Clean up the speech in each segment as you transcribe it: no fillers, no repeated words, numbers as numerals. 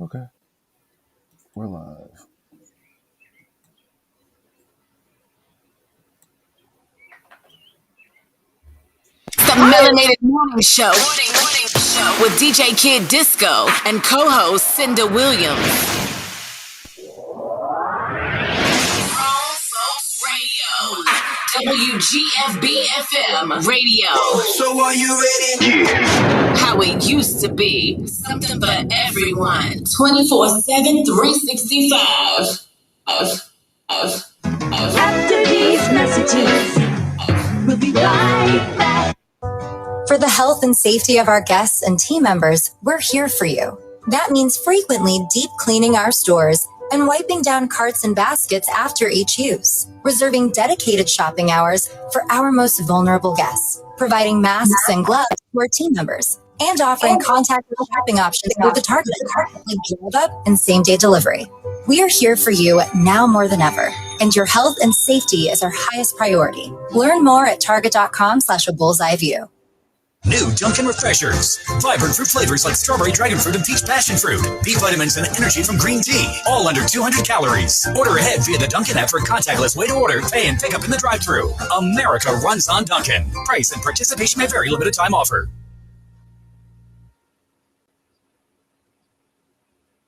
Okay, we're live. The Melanated Morning Show. Morning Show with DJ Kid Disco and co-host Cinda Williams. Grown Folks Radio. WGFB FM Radio. So are you ready? Yeah. How it used to be. Something for everyone. 24/7, 365. After these messages, we'll be right back. For the health and safety of our guests and team members, we're here for you. That means frequently deep cleaning our stores and wiping down carts and baskets after each use, reserving dedicated shopping hours for our most vulnerable guests, providing masks and gloves to our team members, and offering contactless shopping options with the Target card, like Drive Up and same-day delivery. We are here for you now more than ever, and your health and safety is our highest priority. Learn more at target.com/a bullseye-view. New Dunkin' Refreshers. Vibrant fruit flavors like strawberry, dragon fruit, and peach passion fruit. B vitamins and energy from green tea. All under 200 calories. Order ahead via the Dunkin' app for a contactless way to order, pay, and pick up in the drive-thru. America runs on Dunkin'. Price and participation may vary. Limited time offer.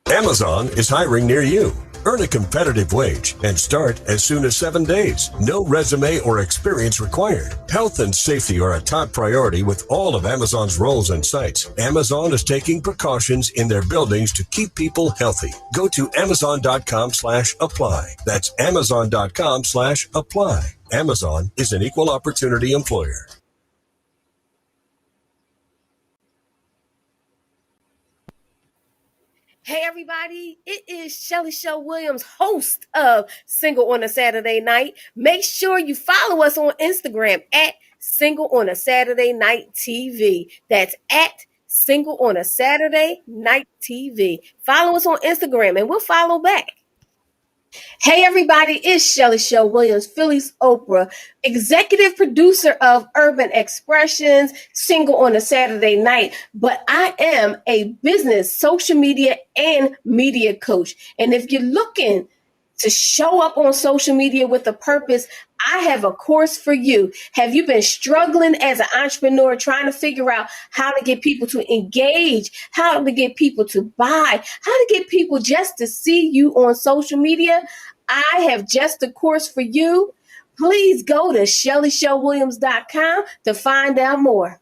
Amazon is hiring near you. Earn a competitive wage and start as soon as 7 days. No resume or experience required. Health and safety are a top priority with all of Amazon's roles and sites. Amazon is taking precautions in their buildings to keep people healthy. Go to amazon.com/apply. That's amazon.com/apply. Amazon is an equal opportunity employer. Hey everybody, it is Shelly Show Williams, host of Single on a Saturday Night. Make sure you follow us on Instagram at Single on a Saturday Night TV. That's at Single on a Saturday Night TV. Follow us on Instagram and we'll follow back. Hey everybody, it's Shelly Show Williams, Philly's Oprah, executive producer of Urban Expressions, Single on a Saturday Night, but I am a business, social media, and media coach. And if you're looking to show up on social media with a purpose, I have a course for you. Have you been struggling as an entrepreneur, trying to figure out how to get people to engage, how to get people to buy, how to get people just to see you on social media? I have just a course for you. Please go to ShellyShowWilliams.com to find out more.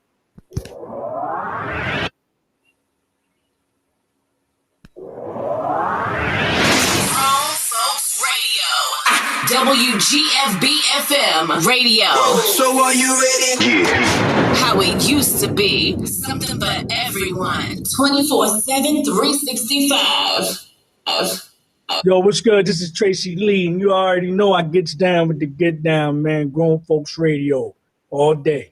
WGFB FM Radio. So are you ready? Yeah. How it used to be. Something for everyone. 24/7, 365. Yo, what's good? This is Tracy Lee, and you already know I gets down with the get down, man. Grown Folks Radio all day.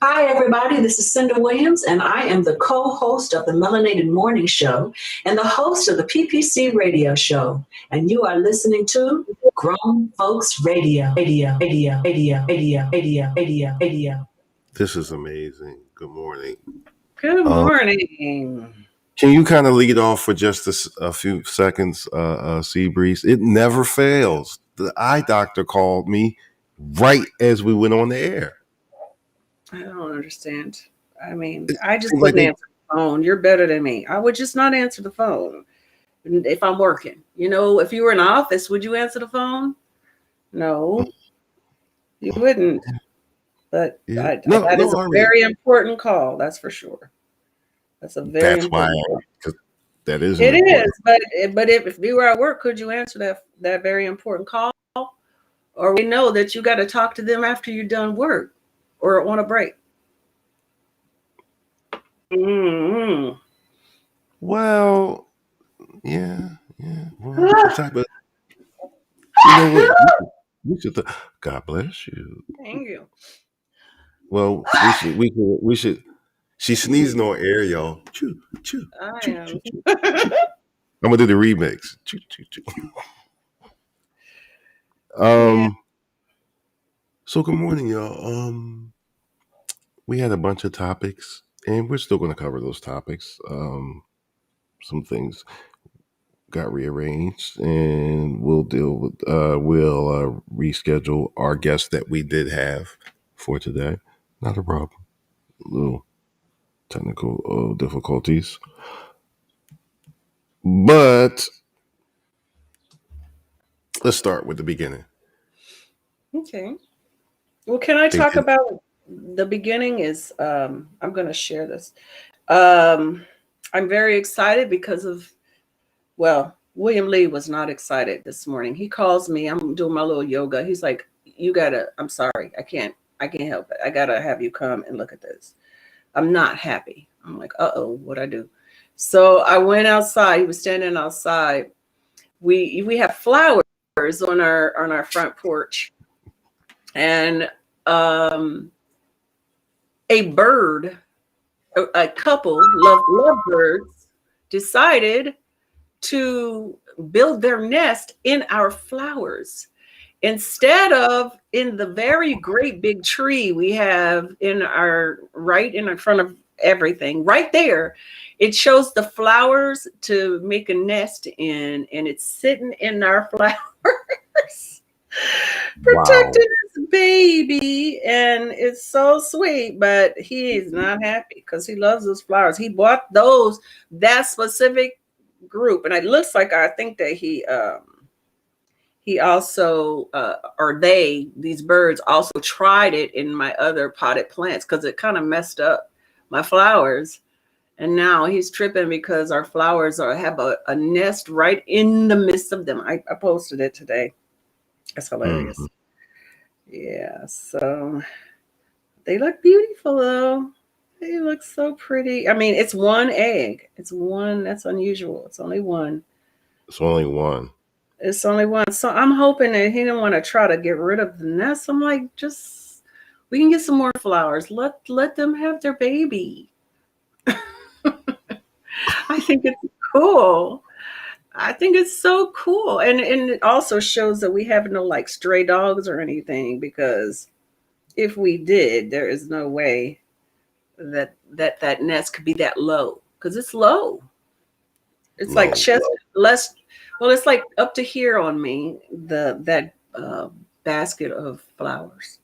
Hi, everybody. This is Cinda Williams, and I am the co-host of the Melanated Morning Show and the host of the PPC Radio Show. And you are listening to Grown Folks Radio. Radio. This is amazing. Good morning. Good morning. Can you kind of lead off for just a few seconds, Seabreeze? It never fails. The eye doctor called me right as we went on the air. I don't understand. I mean, I just wouldn't answer the phone. You're better than me. I would just not answer the phone if I'm working. You know, if you were in the office, would you answer the phone? No, you wouldn't. But Yeah. that is a very important call. That's for sure. That's a very That's why important call. that is It important. is, but if you were at work, could you answer that very important call? Or we know that you got to talk to them after you're done work or on a break. Mm-hmm. Well, yeah. Well, but you know what? We should. God bless you. Thank you. Well, we should. She's sneezing on air, y'all. Choo, choo, I choo, am. choo, choo. I'm gonna do the remix. Choo, choo, choo. So good morning, y'all. We had a bunch of topics, and we're still going to cover those topics. Some things got rearranged, and we'll deal with we'll reschedule our guest that we did have for today. Not a problem. Little technical difficulties, but let's start with the beginning. Okay. Well, can I talk about the beginning? Is I'm going to share this. I'm very excited because of, well, William Lee was not excited this morning. He calls me. I'm doing my little yoga. He's like, I'm sorry. I can't help it. I got to have you come and look at this. I'm not happy. I'm like, what'd I do? So I went outside. He was standing outside. We have flowers on our front porch, and a bird, a couple lovebirds decided to build their nest in our flowers instead of in the very great big tree we have in front of everything right there. It shows the flowers to make a nest in, and it's sitting in our flowers, protecting his baby, and it's so sweet. But he is not happy because he loves those flowers. He bought that specific group, and it looks like, I think that he also these birds also tried it in my other potted plants because it kind of messed up my flowers. And now he's tripping because our flowers have a nest right in the midst of them. I posted it today. That's hilarious. Mm-hmm. Yeah, so they look beautiful though. They look so pretty. I mean, it's one egg. It's one. That's unusual. It's only one. It's only one. It's only one. So I'm hoping that he didn't want to try to get rid of the nest. I'm like, we can get some more flowers. Let them have their baby. I think it's cool. I think it's so cool. And it also shows that we have no like stray dogs or anything, because if we did, there is no way that nest could be that low, because it's low. It's like chest less. Well, it's like up to here on me, that basket of flowers.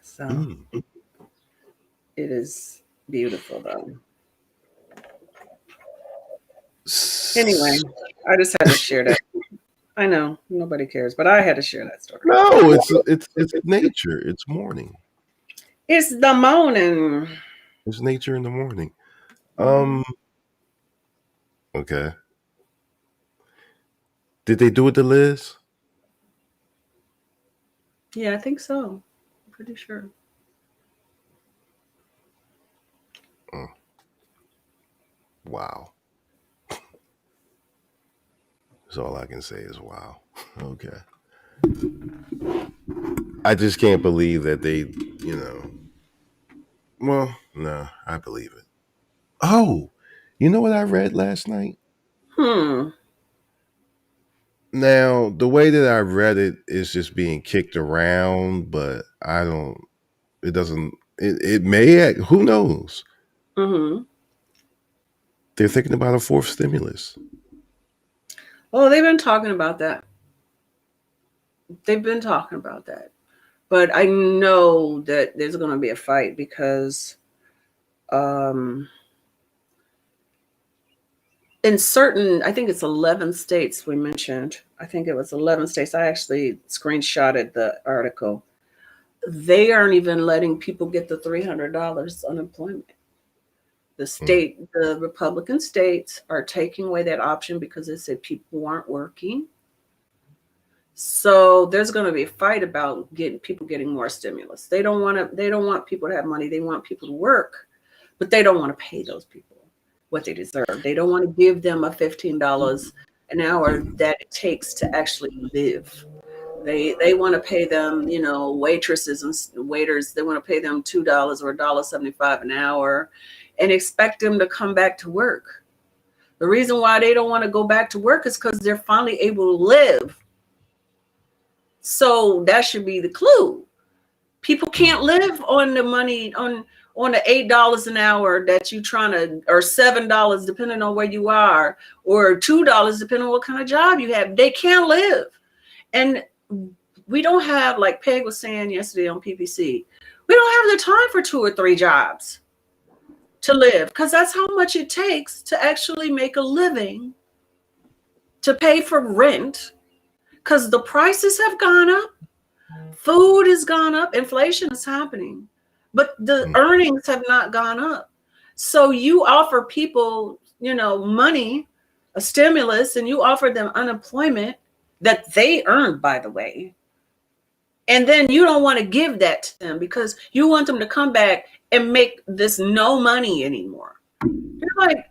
So it is beautiful though. Anyway, I just had to share that. I know nobody cares, but I had to share that story. No, it's nature. It's morning. It's the morning. It's nature in the morning. Okay. Did they do it to Liz? Yeah, I think so. I'm pretty sure. Oh. Wow. That's all I can say is wow. Okay. I just can't believe that they, well, no, I believe it. Oh, you know what I read last night? Now, the way that I read it is just being kicked around, but it may, who knows? Mm-hmm. They're thinking about a fourth stimulus. Oh, they've been talking about that. But I know that there's going to be a fight because in certain, I think it's 11 states we mentioned. I think it was 11 states. I actually screenshotted the article. They aren't even letting people get the $300 unemployment. The Republican states are taking away that option because they said people aren't working. So there's going to be a fight about getting more stimulus. They don't want people to have money. They want people to work, but they don't want to pay those people what they deserve. They don't want to give them a $15 an hour that it takes to actually live. They want to pay them, waitresses and waiters. They want to pay them $2 or $1.75 an hour and expect them to come back to work. The reason why they don't want to go back to work is because they're finally able to live. So that should be the clue. People can't live on the money, on on the $8 an hour that you trying to, or $7 depending on where you are, or $2 depending on what kind of job you have. They can't live. And we don't have, like Peg was saying yesterday on PPC, we don't have the time for 2 or 3 jobs to live, because that's how much it takes to actually make a living, to pay for rent, because the prices have gone up, food has gone up, inflation is happening, but the earnings have not gone up. So you offer people, money, a stimulus, and you offer them unemployment that they earned, by the way. And then you don't want to give that to them because you want them to come back and make this no money anymore. You're like,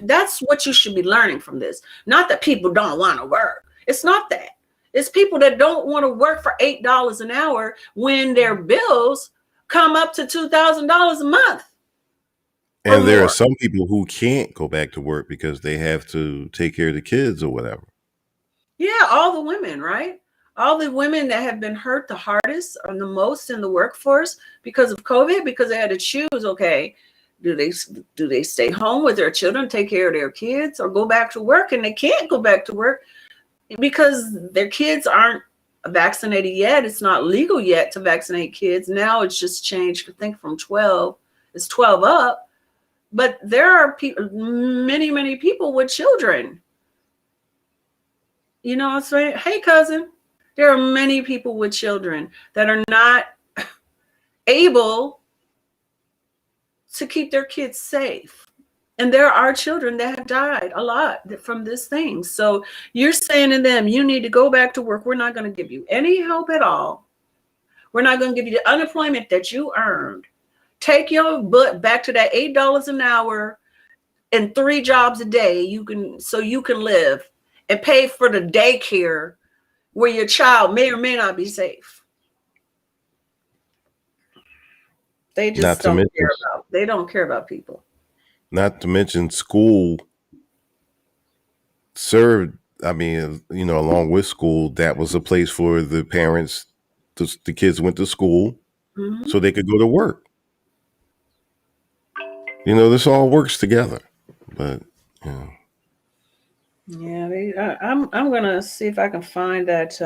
that's what you should be learning from this. Not that people don't want to work. It's not that. It's people that don't want to work for $8 an hour when their bills come up to $2,000 a month. And there are some people who can't go back to work because they have to take care of the kids or whatever. Yeah, all the women, right? All the women that have been hurt the hardest or the most in the workforce because of COVID, because they had to choose, okay, do they stay home with their children, take care of their kids, or go back to work? And they can't go back to work because their kids aren't vaccinated yet. It's not legal yet to vaccinate kids. Now it's just changed, I think, from 12. It's 12 up. But there are many, many people with children. You know what I'm saying? Hey, cousin. There are many people with children that are not able to keep their kids safe. And there are children that have died a lot from this thing. So you're saying to them, you need to go back to work. We're not going to give you any help at all. We're not going to give you the unemployment that you earned. Take your butt back to that $8 an hour and 3 jobs a day so you can live and pay for the daycare where your child may or may not be safe. They just they don't care about people. Not to mention school served, along with school, that was a place for the parents, the kids went to school so they could go to work. This all works together. But, Yeah, I'm gonna see if I can find that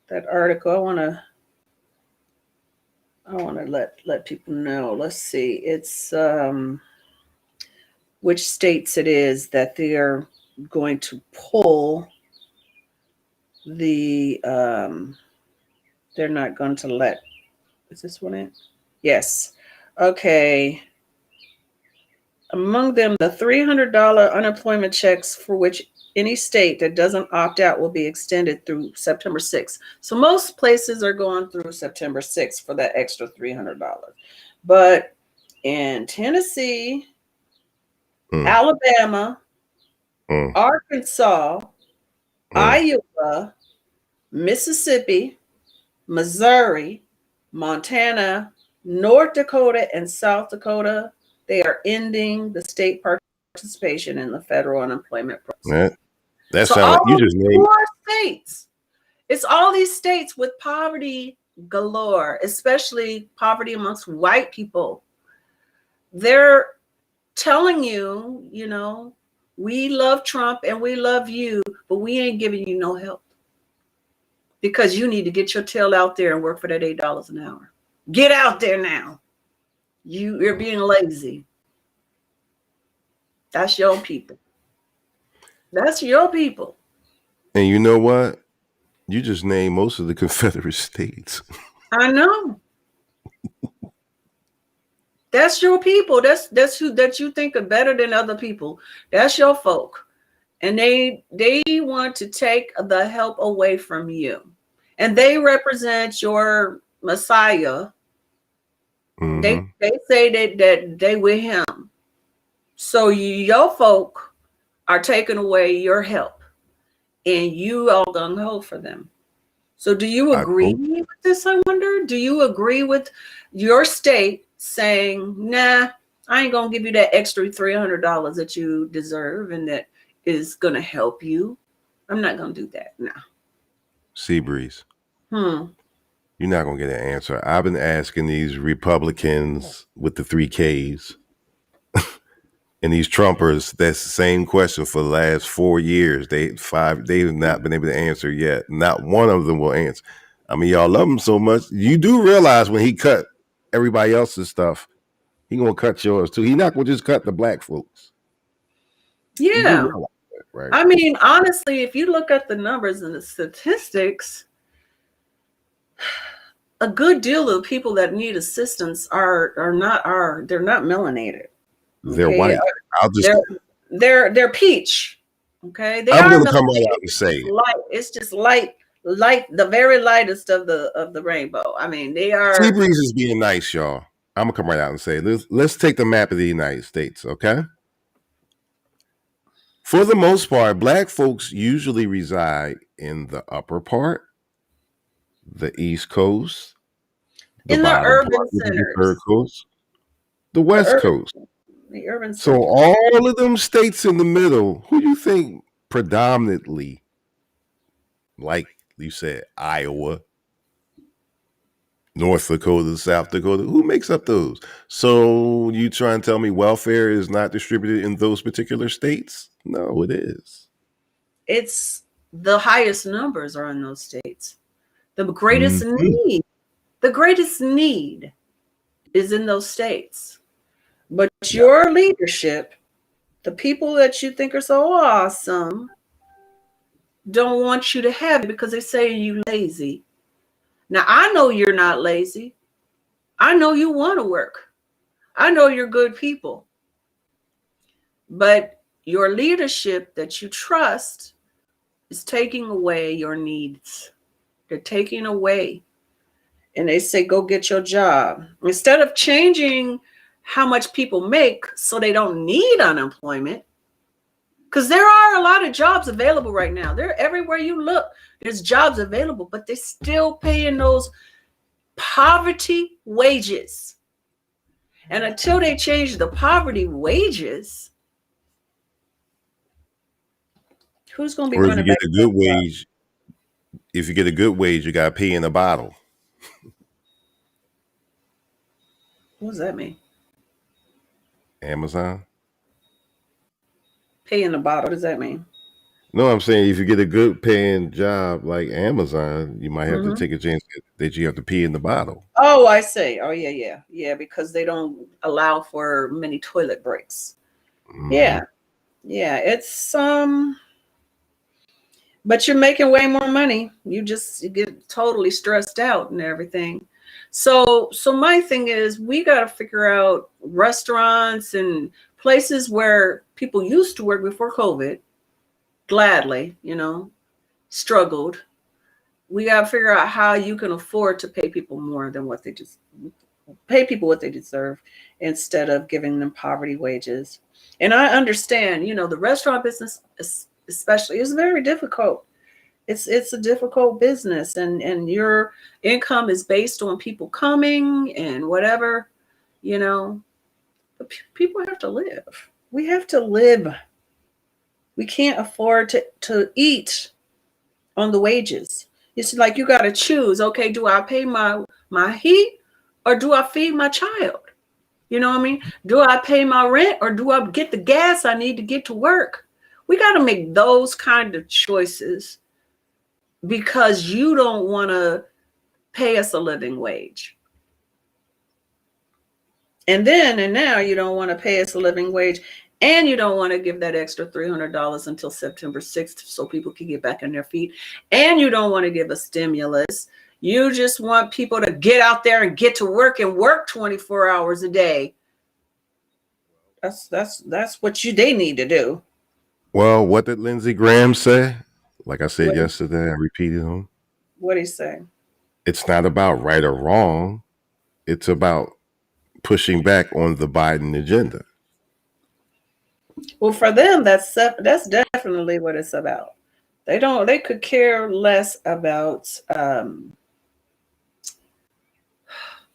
that article. I want to let people know. Let's see. It's which states it is that they are going to pull the they're not going to let. Is this one it? Yes. Okay. Among them, the $300 unemployment checks for which any state that doesn't opt out will be extended through September 6th. So most places are going through September 6th for that extra $300. But in Tennessee, Alabama, Arkansas, Iowa, Mississippi, Missouri, Montana, North Dakota, and South Dakota, they are ending the state participation in the federal unemployment process. That sounds like you just named 4 states. It's all these states with poverty galore, especially poverty amongst white people. They're telling you, we love Trump and we love you, but we ain't giving you no help because you need to get your tail out there and work for that $8 an hour. Get out there now. You're being lazy. That's your people. That's your people. And you know what? You just named most of the Confederate states. I know. That's your people. That's who that you think are better than other people. That's your folk. And they want to take the help away from you. And they represent your Messiah. They say that they with him. So your folk are taking away your help and you all gung-ho for them. So do you agree with this, I wonder? Do you agree with your state saying, nah, I ain't going to give you that extra $300 that you deserve and that is going to help you? I'm not going to do that. No. Seabreeze. You're not gonna get an answer. I've been asking these Republicans with the 3Ks and these Trumpers that's the same question for the last 4 years. They've not been able to answer yet. Not one of them will answer. I mean, y'all love him so much. You do realize when he cut everybody else's stuff, he gonna cut yours too. He not gonna just cut the black folks. Yeah. That, right? I mean, honestly, if you look at the numbers and the statistics, a good deal of people that need assistance they're not melanated. They're okay? white. They're peach. Okay, I'm gonna come right out and say light. It's just light, the very lightest of the rainbow. I mean, they are. Sea Breeze is being nice, y'all. I'm gonna come right out and say, let's take the map of the United States, okay? For the most part, black folks usually reside in the upper part, the East Coast, in the urban centers, the Third Coast, the West Coast. The urban centers. So all of them states in the middle, who do you think predominantly, like you said, Iowa, North Dakota, South Dakota, who makes up those? So you try and tell me welfare is not distributed in those particular states? No, it is. It's the highest numbers are in those states. The greatest need is in those states. But your leadership, the people that you think are so awesome, don't want you to have it because they say you lazy. Now, I know you're not lazy. I know you want to work. I know you're good people. But your leadership that you trust is taking away your needs. They're taking away. And they say, go get your job. Instead of changing how much people make so they don't need unemployment, because there are a lot of jobs available right now. They're everywhere you look. There's jobs available, but they're still paying those poverty wages. And until they change the poverty wages, who's going to be running back? If you get a good wage, you got to pay in a bottle. What does that mean? Amazon. Pay in a bottle. What does that mean? No, I'm saying if you get a good paying job like Amazon, you might have to take a chance that you have to pee in the bottle. Oh, I see. Oh, yeah, because they don't allow for many toilet breaks. Yeah, it's but you're making way more money. You get totally stressed out and everything. So my thing is, we got to figure out restaurants and places where people used to work before COVID, gladly, struggled. We got to figure out how you can afford to pay people more than what they deserve instead of giving them poverty wages. And I understand, the restaurant business especially is very difficult. It's a difficult business, and your income is based on people coming and whatever, But people have to live. We have to live. We can't afford to eat on the wages. It's like you got to choose. Okay, do I pay my heat or do I feed my child? You know what I mean? Do I pay my rent or do I get the gas I need to get to work? We got to make those kind of choices because you don't want to pay us a living wage. And now you don't want to pay us a living wage, and you don't want to give that extra $300 until September 6th so people can get back on their feet. And you don't want to give a stimulus. You just want people to get out there and get to work and work 24 hours a day. That's what they need to do. Well, what did Lindsey Graham say? Like I said yesterday, I repeated him. What did he say? It's not about right or wrong. It's about pushing back on the Biden agenda. Well, for them, that's definitely what it's about. They could care less about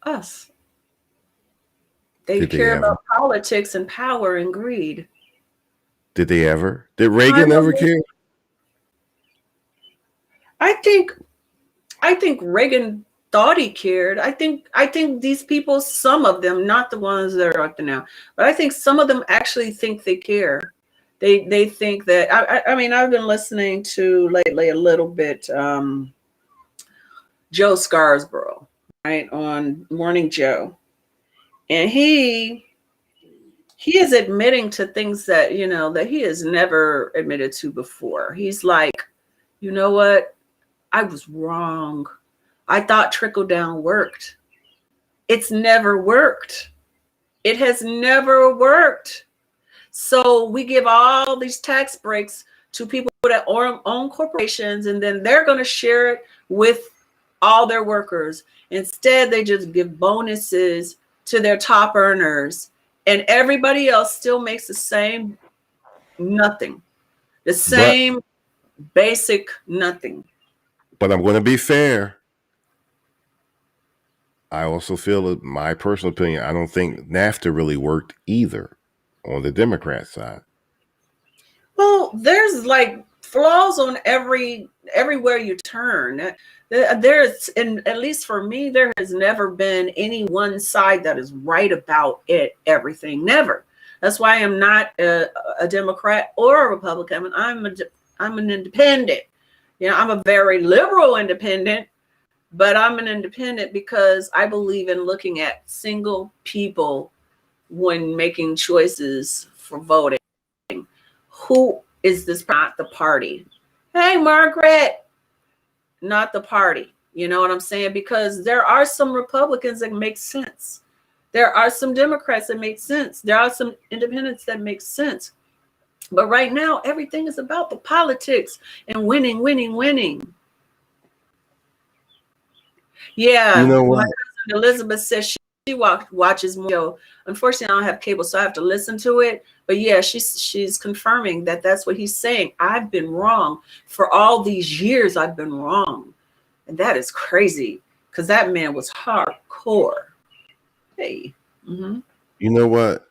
us. They care about politics and power and greed. Did they ever? Did Reagan ever care? I think Reagan thought he cared. I think these people, some of them, not the ones that are acting now, but I think some of them actually think they care. They think that. I mean, I've been listening to lately a little bit Joe Scarborough, right, on Morning Joe, and he is admitting to things that, you know, that he has never admitted to before. He's like, you know what, I was wrong. I thought trickle down worked. It's never worked. It has never worked. So we give all these tax breaks to people that own corporations, and then they're going to share it with all their workers. Instead, they just give bonuses to their top earners, and everybody else still makes the same nothing, the same basic nothing. But I'm going to be fair. I also feel that, my personal opinion, I don't think NAFTA really worked either on the Democrat side. Well, there's like flaws on everywhere you turn. There's, and at least for me, there has never been any one side that is right about everything. Never. That's why I'm not a Democrat or a Republican. I'm an independent. You know, I'm a very liberal independent, but I'm an independent because I believe in looking at single people when making choices for voting. Who is this? Not the party. Hey, Margaret, not the party. You know what I'm saying? Because there are some Republicans that make sense. There are some Democrats that make sense. There are some independents that make sense. But right now, everything is about the politics and winning. Yeah, You know my what? cousin Elizabeth says she watches more. Unfortunately, I don't have cable, so I have to listen to it. But yeah, she's confirming that that's what he's saying. I've been wrong for all these years. I've been wrong, and that is crazy because that man was hardcore. Hey, You know what?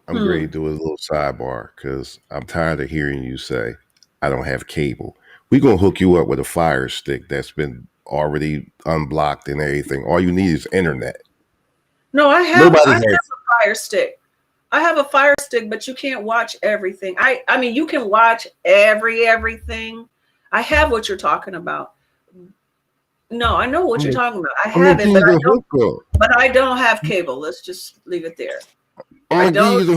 I'm ready to do a little sidebar because I'm tired of hearing you say, I don't have cable. We're going to hook you up with a Fire Stick that's been already unblocked and everything. All you need is internet. No, I have Nobody a has. Fire Stick. I have a Fire Stick, but you can't watch everything. I mean, you can watch everything. I have what you're talking about. No, I know what you're talking about. I have it, but I don't have cable. Let's just leave it there. I don't.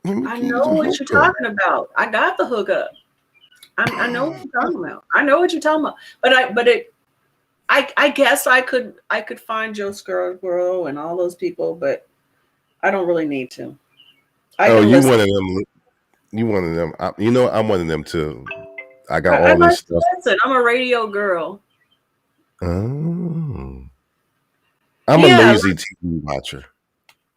I know what you're talking about. I got the hookup. I know what you're talking about. I know what you're talking about. I guess I could find Joe Scarborough and all those people, but I don't really need to. You one of them. You one of them. You know, I'm one of them too. I got all this stuff. Listen, I'm a radio girl. Oh. I'm a lazy TV watcher.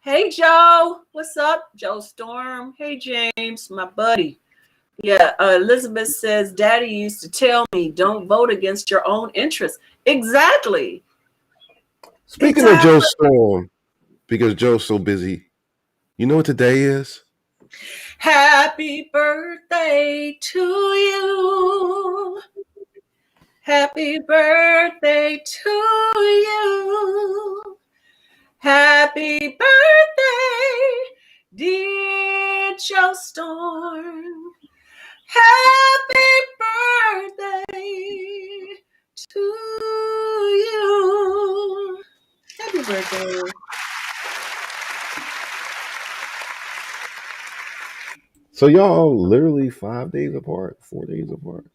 Hey, Joe. What's up? Joe Storm. Hey, James, my buddy. Yeah, Elizabeth says, Daddy used to tell me, don't vote against your own interests. Exactly. Speaking of Joe Storm, because Joe's so busy, you know what today is? Happy birthday to you. Happy birthday to you. Happy birthday, dear Joe Storm. Happy birthday to you. Happy birthday. So y'all literally 5 days apart, 4 days apart.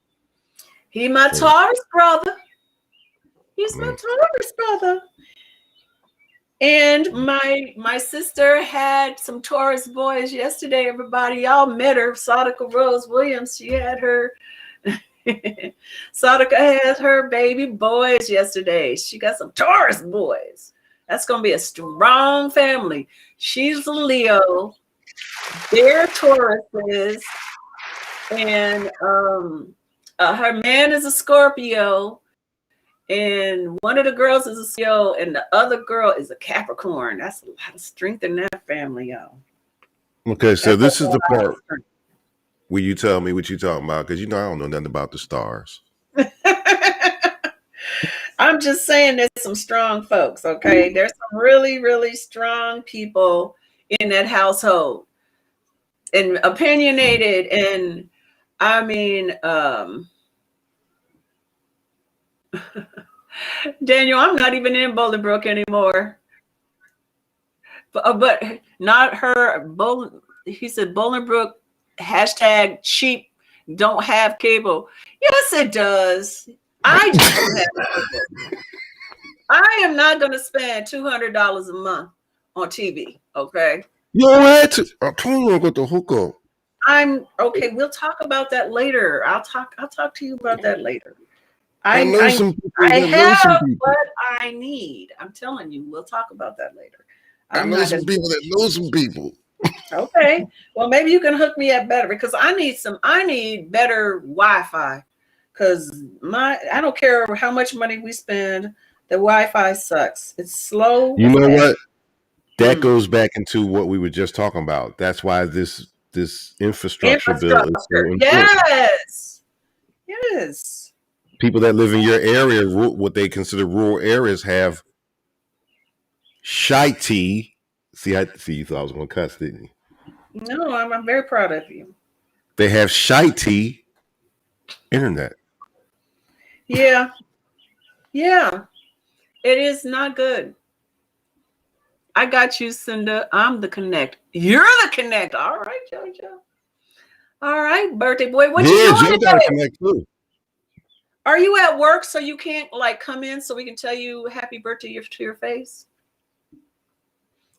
He my Taurus brother. He's my Taurus brother. And my sister had some Taurus boys yesterday. Everybody, y'all met her. Sadaka Rose Williams. She had her. Sadaka had her baby boys yesterday. She got some Taurus boys. That's gonna be a strong family. She's a Leo. They're Tauruses, and her man is a Scorpio. And one of the girls is a Scorpio, and the other girl is a Capricorn. That's a lot of strength in that family, y'all. Okay, so this is the part where you tell me what you're talking about, because you know I don't know nothing about the stars. I'm just saying there's some strong folks, okay? There's some really, really strong people in that household and opinionated. And I mean, Daniel, I'm not even in Bolingbrook anymore. But not her. He said Bolingbrook hashtag cheap, don't have cable. Yes, it does. I just don't have cable. I am not going to spend $200 a month on TV. Okay. You don't have to. I told you I got the hookup. I'm okay. We'll talk about that later. I'll talk to you about that later. I know some people. I have what I need. I'm telling you, we'll talk about that later. I know some people that know some people. Okay. Well, maybe you can hook me up better because I need better Wi-Fi. Because I don't care how much money we spend, the Wi-Fi sucks. It's slow. You know what? That goes back into what we were just talking about. That's why this infrastructure bill is so important. Yes. People that live in your area, what they consider rural areas, have shitey. See, you thought I was going to cuss, didn't you? No, I'm very proud of you. They have shitey internet. Yeah. It is not good. I got you, Cinda. I'm the connect. You're the connect. All right, JoJo. All right, birthday boy. What you doing today? Connect too. Are you at work so you can't come in so we can tell you happy birthday to your face?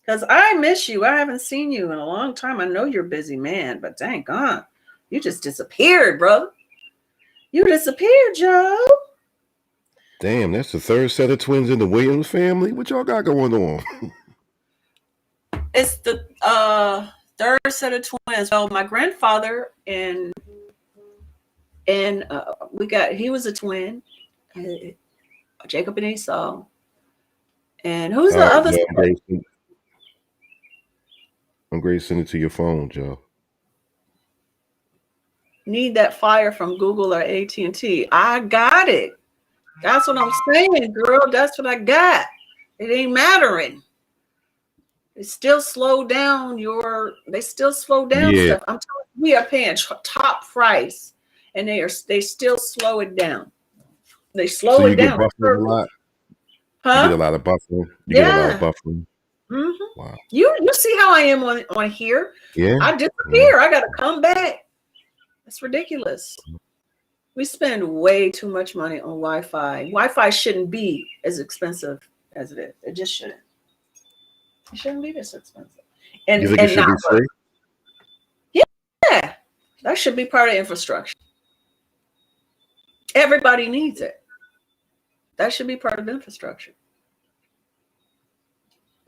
Because I miss you. I haven't seen you in a long time. I know you're a busy man, but dang God, you just disappeared, brother. You disappeared, Joe. Damn, that's the third set of twins in the Williams family. What y'all got going on? It's the third set of twins. Well, my grandfather and he was a twin, Jacob and Esau. And who's the other? I'm great. Send it to your phone, Joe. Need that fire from Google or AT&T. I got it. That's what I'm saying, girl. That's what I got. It ain't mattering. They still slow down stuff. I'm telling you, we are paying top price, and they still slow it down. They slow it down. Get buffering a lot? Huh? You get a lot of buffering. Get a lot of buffering. Mm-hmm. Wow. You see how I am on here? Yeah. I disappear. I gotta come back. That's ridiculous. We spend way too much money on Wi-Fi. Wi-Fi shouldn't be as expensive as it is. It just shouldn't. It shouldn't be this expensive. And you think it should be free? Yeah, that should be part of infrastructure. Everybody needs it. That should be part of infrastructure.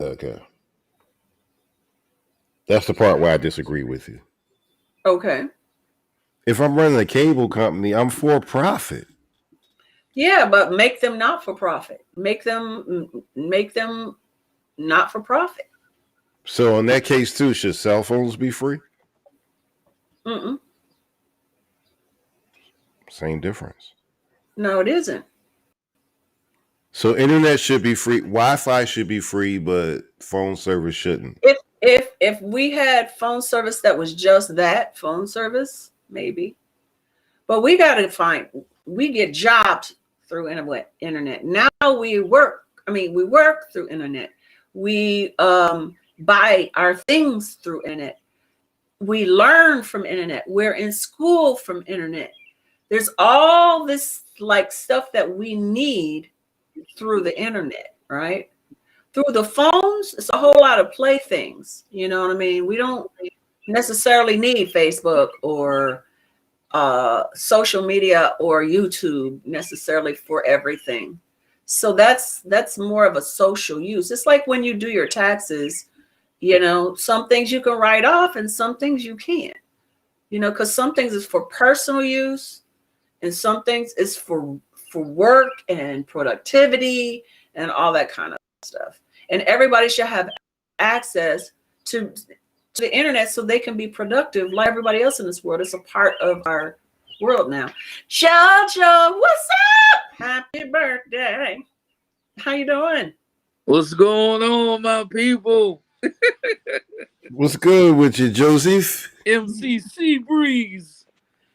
Okay. That's the part where I disagree with you. Okay. If I'm running a cable company, I'm for profit. Yeah, but make them not for profit. Make them not for profit. So in that case too, should cell phones be free? Mm-mm. Same difference. No, it isn't. So internet should be free. Wi-Fi should be free, but phone service shouldn't. If we had phone service that was just that phone service, maybe. But we get jobs through internet. Now we work through internet. We buy our things through internet. We learn from internet. We're in school from internet. There's all this stuff that we need through the internet, right? Through the phones, it's a whole lot of playthings. You know what I mean? We don't necessarily need Facebook or social media or YouTube necessarily for everything. So that's more of a social use. It's like when you do your taxes, some things you can write off and some things you can't, because some things is for personal use and some things is for work and productivity and all that kind of stuff. And everybody should have access to the internet so they can be productive like everybody else in this world. It's a part of our world now. Jojo, what's up? Happy birthday. How you doing? What's going on, my people? What's good with you, Joseph? MCC Breeze.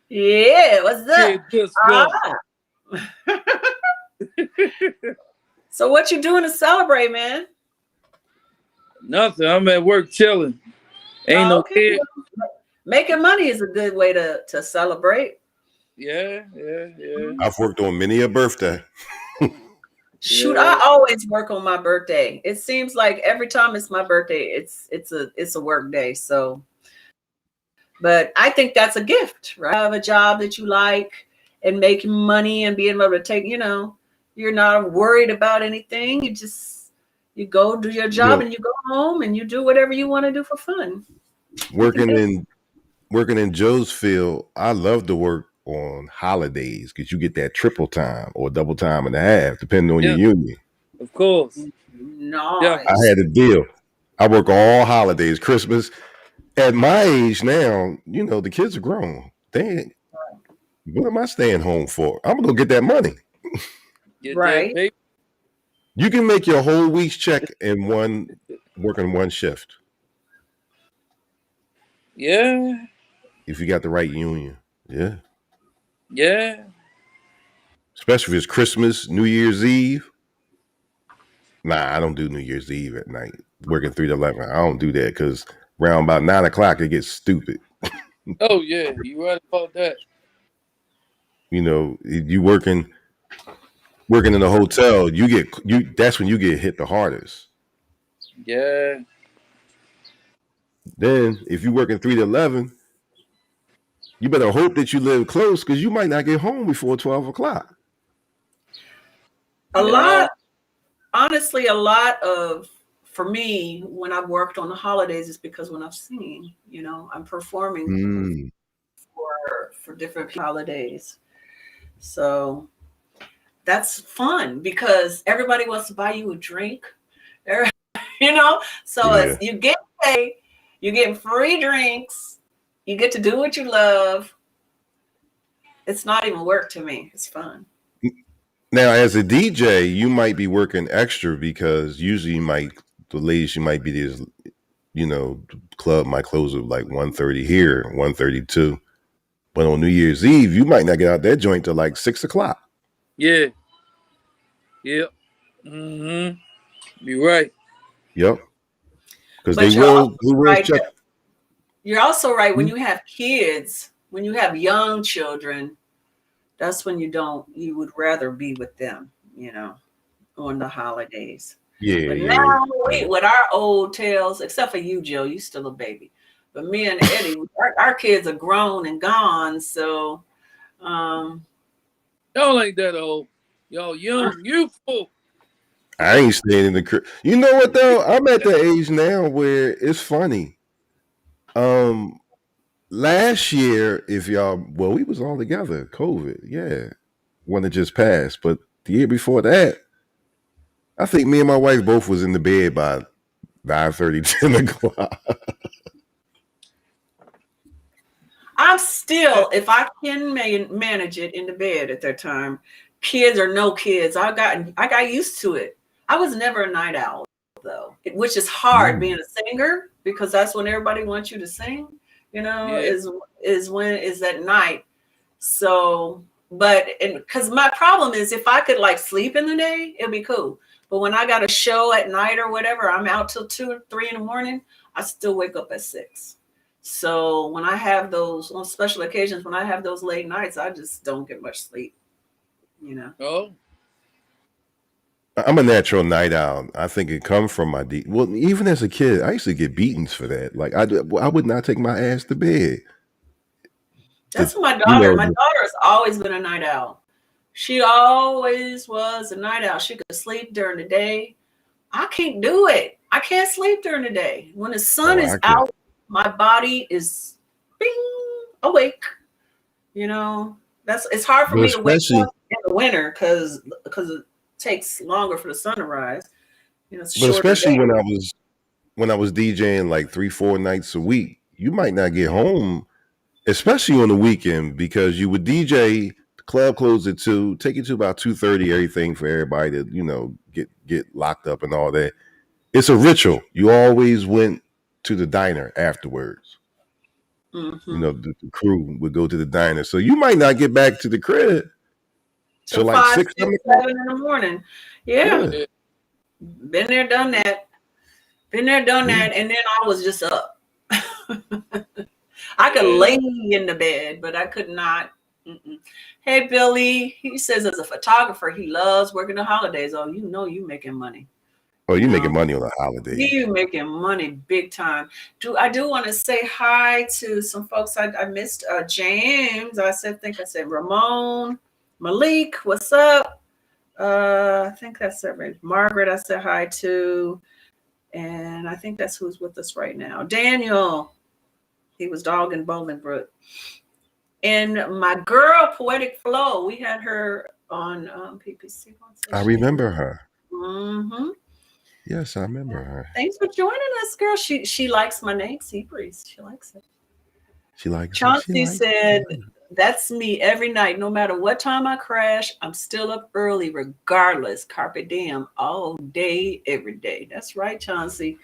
Yeah, what's up? So what you doing to celebrate, man? Nothing. I'm at work chilling. Ain't no kid. Making money is a good way to celebrate. Yeah. I've worked on many a birthday. Shoot, I always work on my birthday. It seems like every time it's my birthday, it's a work day. So, but I think that's a gift, right? Have a job that you like and making money and being able to take, you're not worried about anything. You go do your job and you go home and you do whatever you want to do for fun. Working in Joe's field, I love to work on holidays because you get that triple time or double time and a half, depending on your union. Of course. Nice. Yeah. I had a deal. I work all holidays, Christmas. At my age now, the kids are grown. What am I staying home for? I'm gonna go get that money. Right. You can make your whole week's check in working one shift. Yeah. If you got the right union. Yeah. Yeah. Especially if it's Christmas, New Year's Eve. Nah, I don't do New Year's Eve at night. Working 3 to 11. I don't do that because around about 9 o'clock it gets stupid. Oh yeah, you right about that. You working in the hotel, that's when you get hit the hardest. Yeah. Then if you're working 3 to 11, you better hope that you live close because you might not get home before 12 o'clock. Honestly, for me, when I've worked on the holidays, is because when I've seen, I'm performing for different you So that's fun because everybody wants to buy you a drink, so you get paid, you get free drinks. You get to do what you love. It's not even work to me. It's fun. Now, as a DJ, you might be working extra because usually the latest you might be this, the club might close at like 1:30 here, 1:32. But on New Year's Eve, you might not get out that joint till like 6 o'clock. Yeah. Yep. Mm-hmm. You're right. Yep. Because they will check. You're also right. When you have kids, when you have young children, that's when you would rather be with them, on the holidays. Yeah. But now with our old tales, except for you, Joe, you still a baby. But me and Eddie, our kids are grown and gone. So y'all ain't that old. Y'all young, youthful. I ain't staying in the crib. You know what though? I'm at the age now where it's funny. Last year, we was all together, COVID, one that just passed. But the year before that, I think me and my wife both was in the bed by 9:30, 10 o'clock. I'm still, if I can manage it in the bed at that time, kids or no kids, I got used to it. I was never a night owl though, which is hard being a singer because that's when everybody wants you to sing, is at night. So, because my problem is if I could like sleep in the day, it'd be cool. But when I got a show at night or whatever, I'm out till 2 or 3 in the morning, I still wake up at 6. So when I have those on special occasions, when I have those late nights, I just don't get much sleep, Oh. I'm a natural night owl. I think it comes from my even as a kid, I used to get beatings for that. Like I would not take my ass to bed. That's my daughter. My daughter has always been a night owl. She always was a night owl. She could sleep during the day. I can't do it. I can't sleep during the day. When the sun is out, my body is awake. It's hard for me to wake up in the winter because it takes longer for the sun to rise. But especially when I was DJing like 3-4 nights a week, you might not get home, especially on the weekend, because you would DJ Club closed at 2. Take it to about 2:30. Everything for everybody to get locked up and all that. It's a ritual. You always went to the diner afterwards. Mm-hmm. The crew would go to the diner, so you might not get back to the crib till like 5, 6, 7 in the morning. Yeah. Been there, done that. And then I was just up. I could lay in the bed, but I could not. Hey, Billy, he says as a photographer, he loves working the holidays. Oh, you making money. Oh, you making money on the holidays. You making money big time. I do want to say hi to some folks I missed. James, I said Ramon, Malik, what's up? I think that's everybody. Margaret, I said hi to. And I think that's who's with us right now. Daniel, he was dogging Bolingbrook. And my girl, Poetic Flow, we had her on PPC. I remember her. Mm-hmm. Yes, I remember her. Thanks for joining us, girl. She likes my name, Seabreeze. She likes it. She likes Chauncey it. said, that's me every night. No matter what time I crash, I'm still up early regardless. Carpe diem all day, every day. That's right, Chauncey.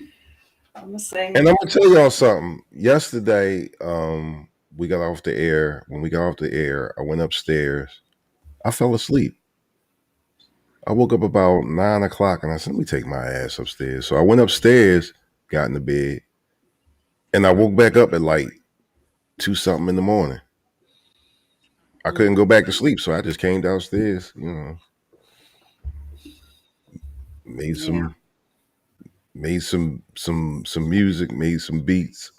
I'm going to say. And I'm going to tell y'all something. Yesterday, we got off the air. When we got off the air, I went upstairs. I fell asleep. I woke up about 9 o'clock and I said, let me take my ass upstairs. So I went upstairs, got in the bed, and I woke back up at like 2-something in the morning. I couldn't go back to sleep, so I just came downstairs, made some music, made some beats.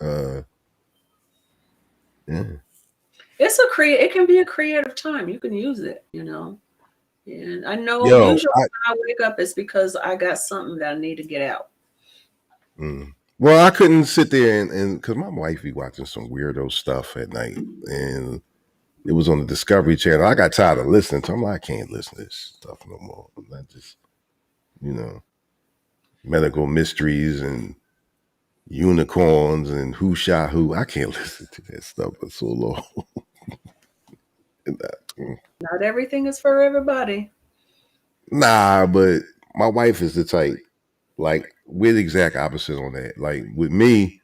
It can be a creative time. You can use it, And I know usually when I wake up, it's because I got something that I need to get out. Well, I couldn't sit there and because my wife be watching some weirdo stuff at night, and it was on the Discovery Channel. I got tired of listening to them. I can't listen to this stuff no more. I just, medical mysteries and unicorns and who shot who. I can't listen to that stuff for so long. Not everything is for everybody. Nah, but my wife is the type, like, we're the exact opposite on that. Like, with me,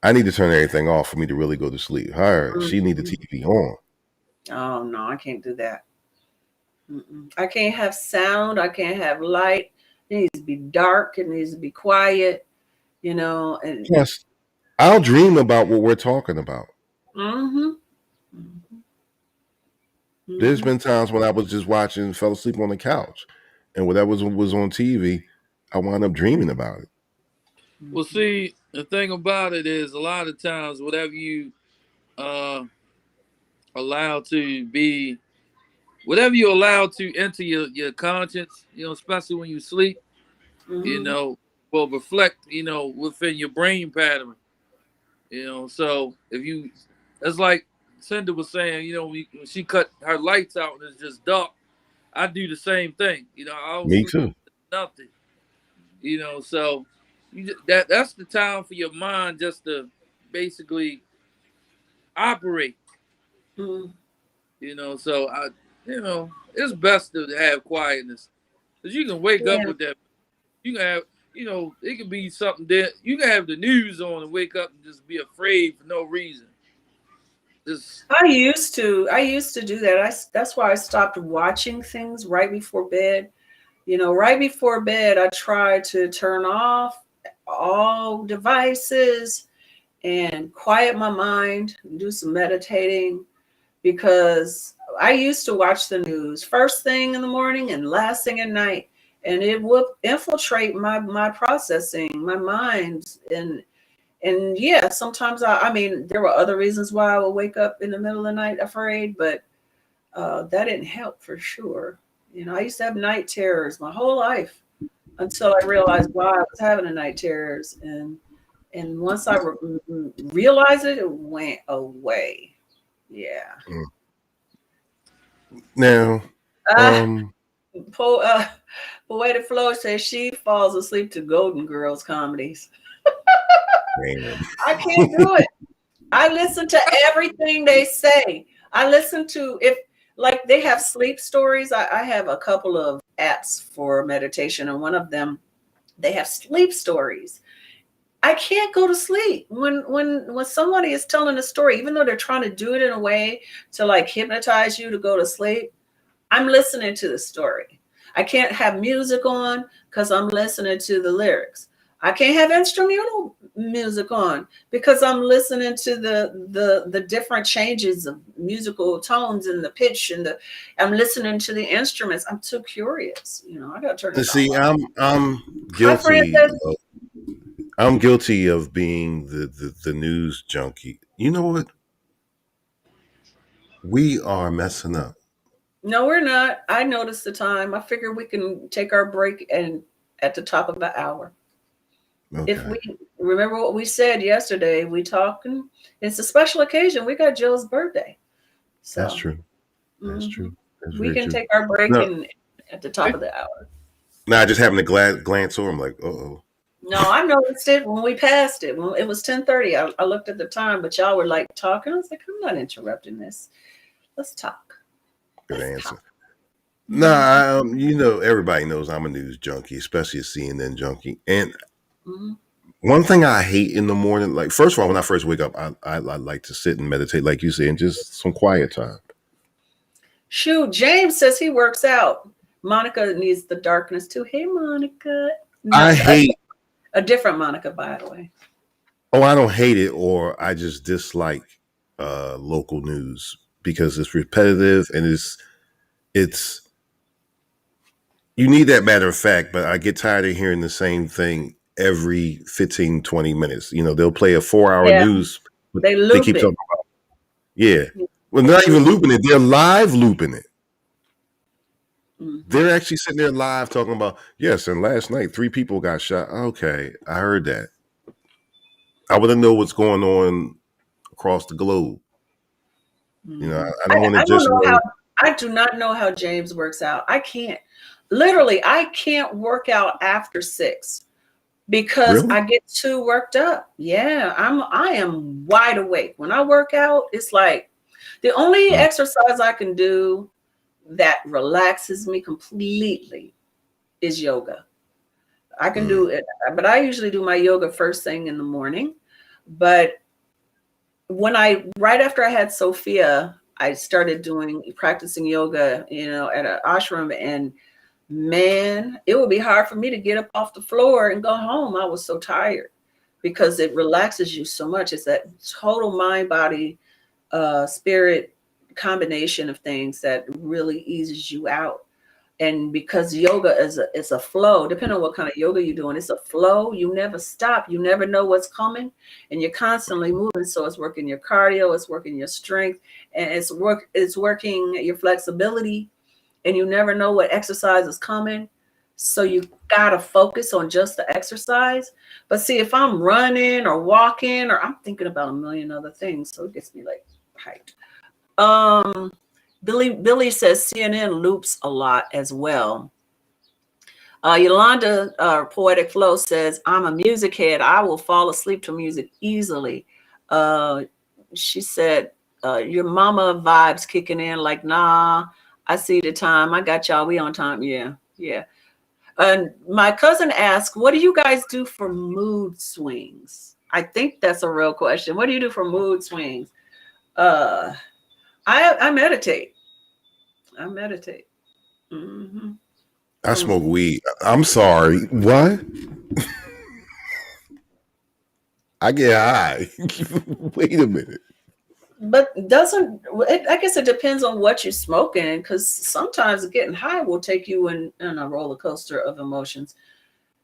I need to turn everything off for me to really go to sleep. She need the TV on. Oh, no, I can't do that. I can't have sound. I can't have light. It needs to be dark. It needs to be quiet, And yes, I'll dream about what we're talking about. There's been times when I was just watching, fell asleep on the couch, and whatever was on TV, I wound up dreaming about it. Well, see, the thing about it is a lot of times whatever you allow to be, whatever you allow to enter your conscience, especially when you sleep, will reflect, within your brain pattern. So if you, it's like Cinda was saying, when she cut her lights out and it's just dark, I do the same thing. Me too. Nothing. So that's the time for your mind just to basically operate. So it's best to have quietness because you can wake up with that. You can have, it can be something that you can have the news on and wake up and just be afraid for no reason. I used to do that. That's why I stopped watching things right before bed. Right before bed, I try to turn off all devices and quiet my mind, do some meditating, because I used to watch the news first thing in the morning and last thing at night, and it would infiltrate my processing, my mind. And yeah, sometimes I mean, there were other reasons why I would wake up in the middle of the night afraid, but that didn't help for sure. I used to have night terrors my whole life until I realized why I was having the night terrors. And once I realized it, it went away. Yeah. Now, Poetic Flow says she falls asleep to Golden Girls comedies. I can't do it. I listen to everything they say. I listen to like they have sleep stories. I have a couple of apps for meditation, and one of them, they have sleep stories. I can't go to sleep when somebody is telling a story, even though they're trying to do it in a way to like hypnotize you to go to sleep. I'm listening to the story. I can't have music on because I'm listening to the lyrics. I can't have instrumental music on because I'm listening to the different changes of musical tones and the pitch and I'm listening to the instruments. I'm too curious. I gotta turn it See, on. I'm Hi, Francis. I'm guilty of being the news junkie. You know what? We are messing up. No, we're not. I noticed the time. I figure we can take our break and at the top of the hour. Okay. If we remember what we said yesterday, we talking. It's a special occasion. We got Jill's birthday. So, that's true. That's true. That's we can true. take our break No. and at the top of the hour. No, I just happened to glance over. I'm like, oh. No, I noticed it when we passed it. When it was 10:30, I looked at the time, but y'all were like talking. I was like, I'm not interrupting this. Let's talk. Good answer. Nah, everybody knows I'm a news junkie, especially a CNN junkie. And one thing I hate in the morning, like first of all, when I first wake up, I like to sit and meditate, like you say, and just some quiet time. Shoot, James says he works out. Monica needs the darkness too. Hey, Monica. No, I hate a different Monica, by the way. Oh, I don't hate it, or I just dislike local news because it's repetitive and it's you need that matter of fact, but I get tired of hearing the same thing every 15, 20 minutes. They'll play a 4-hour news. They loop keep it. talking about Well, not even looping it. They're live looping it. They're actually sitting there live talking about, yes, and last night 3 people got shot. Okay, I heard that. I want to know what's going on across the globe. I don't want to just know. I do not know how James works out. I can't. Literally, I can't work out after 6 because Really? I get too worked up. Yeah, I am wide awake. When I work out, it's like the only exercise I can do that relaxes me completely is yoga. I can do it, but I usually do my yoga first thing in the morning. But right after I had Sophia, I started practicing yoga, at an ashram, and man, it would be hard for me to get up off the floor and go home. I was so tired because it relaxes you so much. It's that total mind, body, spirit combination of things that really eases you out. And because yoga is a flow, depending on what kind of yoga you're doing, it's a flow. You never stop. You never know what's coming, and you're constantly moving. So it's working your cardio, it's working your strength, and it's working your flexibility. And you never know what exercise is coming. So you gotta focus on just the exercise. But see, if I'm running or walking, or I'm thinking about a million other things, so it gets me like hyped. Billy says CNN loops a lot as well. Yolanda, Poetic Flow, says, I'm a music head. I will fall asleep to music easily. She said, your mama vibes kicking in, like, nah, I see the time. I got y'all. We on time. Yeah. And my cousin asked, what do you guys do for mood swings? I think that's a real question. What do you do for mood swings? I meditate. Mm-hmm. I smoke weed. I'm sorry. What? I get high. Wait a minute. But I guess it depends on what you're smoking, because sometimes getting high will take you in a roller coaster of emotions.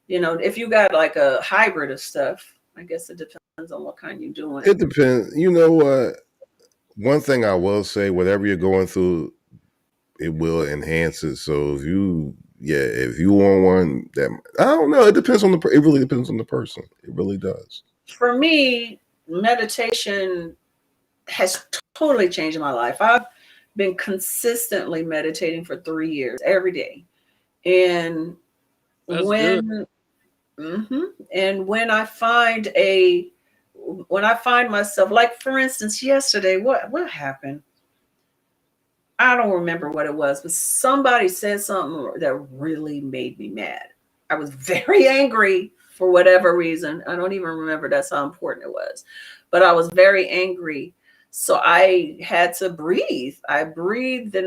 If you got like a hybrid of stuff, I guess it depends on what kind you're doing. It depends. You know what? One thing I will say, whatever you're going through, it will enhance it. So if you want one that, I don't know, it really depends on the person. It really does. For me, meditation has totally changed my life. I've been consistently meditating for 3 years, every day. And when I find myself, like for instance, yesterday, what happened? I don't remember what it was, but somebody said something that really made me mad. I was very angry for whatever reason. I don't even remember that's how important it was, but I was very angry. So I had to breathe. I breathed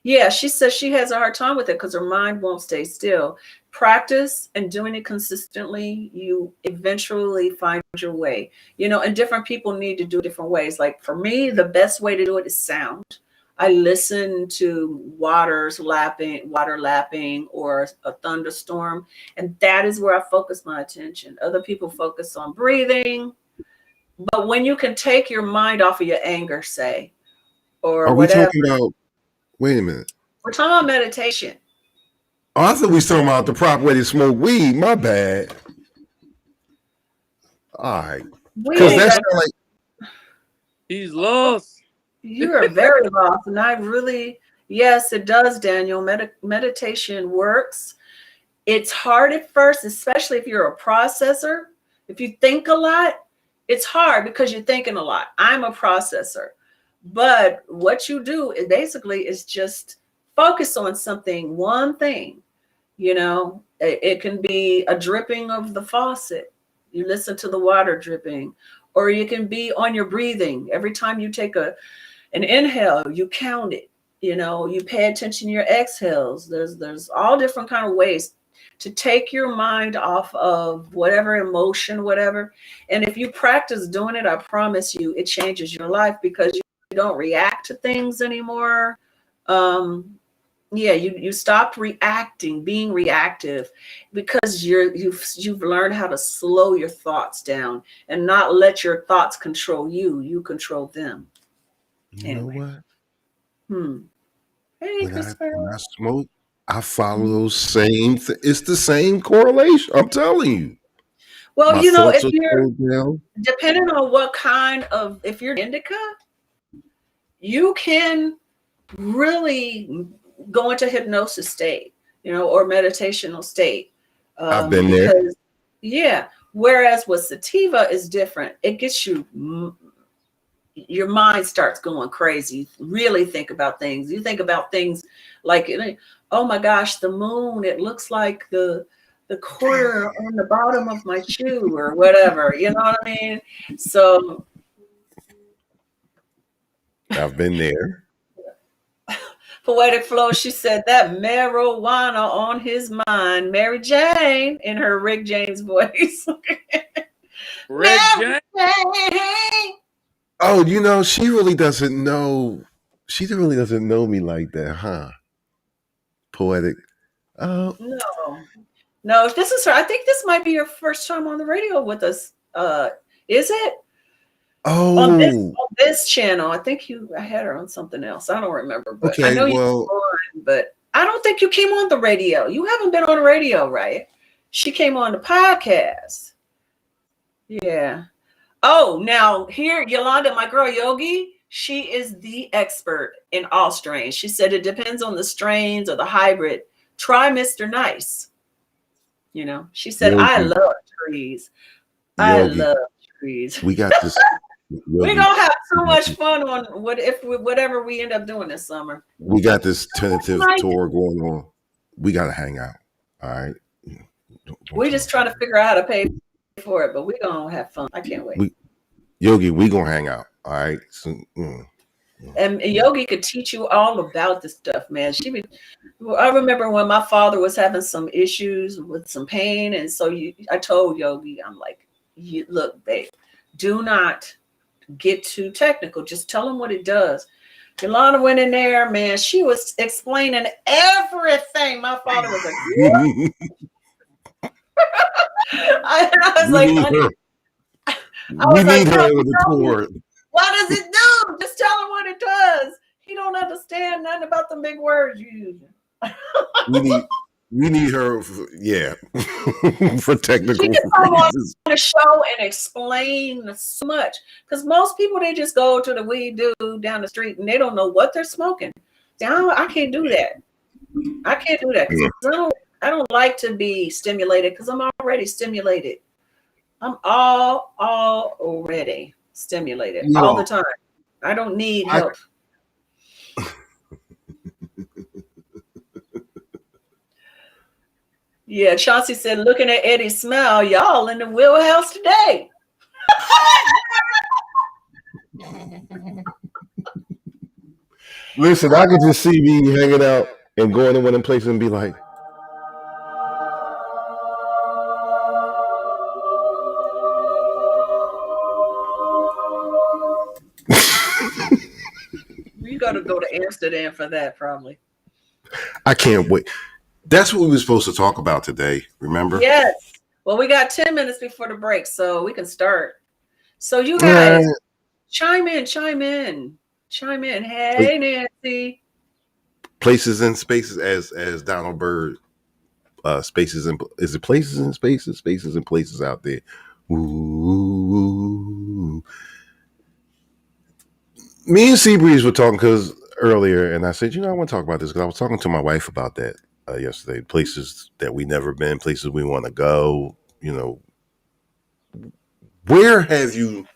yeah, she says she has a hard time with it because her mind won't stay still. Practice and doing it consistently, you eventually find your way. And different people need to do different ways. Like for me, the best way to do it is sound. I listen to water lapping or a thunderstorm, and that is where I focus my attention. Other people focus on breathing, but when you can take your mind off of your anger, say, or Are we whatever. talking about? Wait a minute. We're talking about meditation. Oh, I thought we was talking about the proper way to smoke weed. My bad. All right. Because that's like he's lost. You are very lost, and yes, it does, Daniel. Meditation works. It's hard at first, especially if you're a processor. If you think a lot, it's hard because you're thinking a lot. I'm a processor. But what you do is basically is just focus on something, one thing. It can be a dripping of the faucet. You listen to the water dripping, or you can be on your breathing. Every time you take an inhale, you count it. You pay attention to your exhales. There's all different kind of ways to take your mind off of whatever emotion, whatever. And if you practice doing it, I promise you, it changes your life because you don't react to things anymore. You stopped being reactive, because you've learned how to slow your thoughts down and not let your thoughts control you. You control them. You know what? Hey, when I smoke, I follow those same. It's the same correlation. I'm telling you. Well, My if thoughts you're are down. depending on what kind of, if you're indica, you can really go into hypnosis state, or meditational state. I've been there. Yeah. Whereas with sativa is different. It gets you, your mind starts going crazy. You really think about things. You think about things like, oh my gosh, the moon, it looks like the quarter on the bottom of my shoe or whatever. You know what I mean? So I've been there. Poetic Flow, she said that marijuana on his mind. Mary Jane in her Rick James voice. Rick James. Oh, she really doesn't know. She really doesn't know me like that, huh? Poetic. No, this is her. I think this might be your first time on the radio with us. Is it? Oh, on this channel. I think I had her on something else. I don't remember, but okay, I know you came on, but I don't think you came on the radio. You haven't been on the radio, right? She came on the podcast. Yeah. Oh, now here, Yolanda, my girl Yogi, she is the expert in all strains. She said it depends on the strains or the hybrid. Try Mr. Nice. She said, Yogi. I love trees. Yogi. I love trees. We got this. We're gonna have so much fun on whatever we end up doing this summer. We got this tentative tour going on. We gotta hang out. All right. We're just trying to figure out how to pay for it, but we're gonna have fun. I can't wait. Yogi, we gonna hang out. All right. So, And Yogi could teach you all about this stuff, man. I remember when my father was having some issues with some pain, and so I told Yogi, I'm like, look, babe, do not get too technical. Just tell him what it does. Yolanda went in there, man. She was explaining everything. My father was like, I was like, honey, we need her with the tour. What does it do? Just tell him what it does. He don't understand nothing about the big words you use. We need her, for technical reasons. She can come on the show and explain so much, because most people, they just go to the weed dude down the street and they don't know what they're smoking. I can't do that. I can't do that because I don't like to be stimulated, because I'm already stimulated. I'm already stimulated all the time. I don't need help. Yeah, Chauncey said, looking at Eddie smile, y'all in the wheelhouse today. Listen, I could just see me hanging out and going to one of them places and be like, You got to go to Amsterdam for that, probably. I can't wait. That's what we were supposed to talk about today. Remember? Yes. Well, we got 10 minutes before the break, so we can start. So you guys chime in. Hey, Nancy. Places and spaces, as Donald Byrd, spaces and is it places and spaces and places out there. Ooh. Me and Seabreeze were talking earlier, and I said, I want to talk about this because I was talking to my wife about that yesterday. Places that we never been, places we want to go. Where have you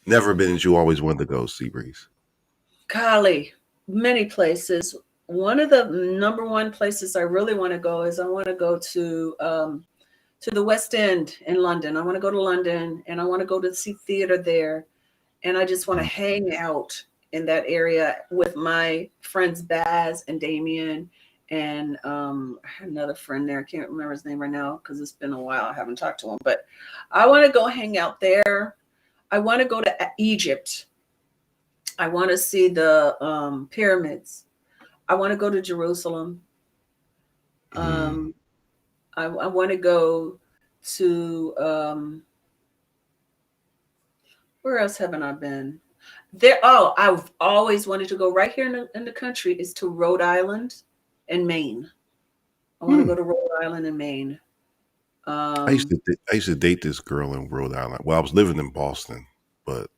never been that you always wanted to go, Seabreeze? Golly, many places. One of the number one places I really want to go is I want to go to the West End in London. I want to go to London, and I want to go to see theater there. And I just want to hang out in that area with my friends Baz and Damien and I had another friend there. I can't remember his name right now because it's been a while. I haven't talked to him. But I want to go hang out there. I want to go to Egypt. I want to see the pyramids. I want to go to Jerusalem. I want to go to where else haven't I been? I've always wanted to go right here in the country is to Rhode Island and Maine. I want to go to Rhode Island and Maine. I used to date this girl in Rhode Island. Well, I was living in Boston, but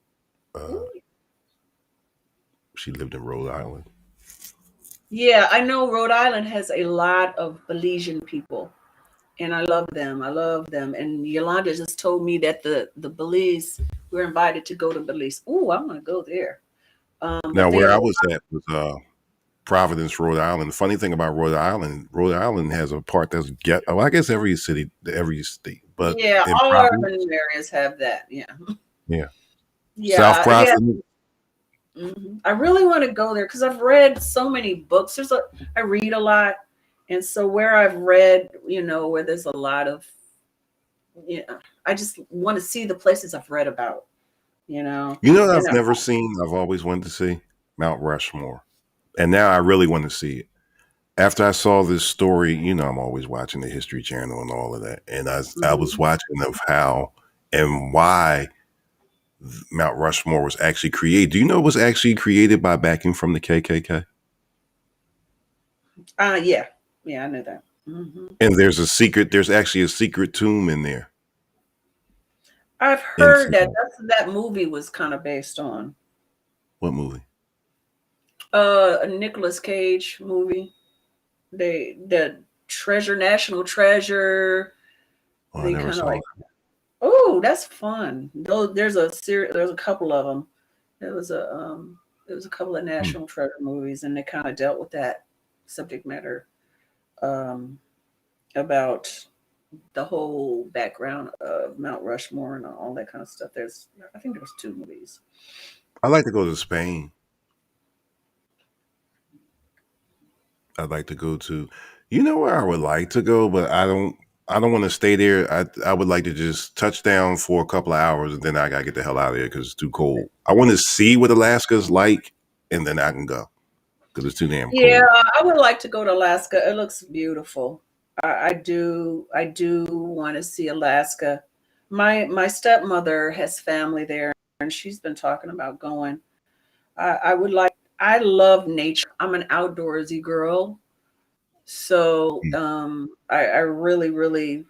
she lived in Rhode Island. Yeah, I know Rhode Island has a lot of Belizean people, and I love them. And Yolanda just told me that the Belize, we're invited to go to Belize. Oh, I want to go there. Now, where I was at was Providence, Rhode Island. The funny thing about Rhode Island has a part that's I guess every city, every state, but yeah, all urban areas have that. Yeah. South Providence. Yeah. I really want to go there because I've read so many books. I read a lot, and so where I've read, where there's a lot of, I just want to see the places I've read about. I've never seen. I've always wanted to see Mount Rushmore, and now I really want to see it. After I saw this story, I'm always watching the History Channel and all of that, and I was watching of how and why Mount Rushmore was actually created. Do you know it was actually created by backing from the KKK? Yeah, I know that. And there's actually a secret tomb in there. I've heard that movie was kind of based on. What movie? A Nicolas Cage movie. The National Treasure. Oh, I never saw it. Oh, that's fun. There's a couple of them. There was a couple of National Treasure movies, and they kind of dealt with that subject matter about the whole background of Mount Rushmore and all that kind of stuff. I think there's 2 movies. I'd like to go to Spain. I'd like to go to, where I would like to go, but I don't want to stay there. I would like to just touch down for a couple of hours, and then I gotta get the hell out of there because it's too cold. I want to see what Alaska's like, and then I can go because it's too damn cold. Yeah, I would like to go to Alaska. It looks beautiful. I do want to see Alaska. My stepmother has family there, and she's been talking about going. I love nature. I'm an outdoorsy girl. So I really, really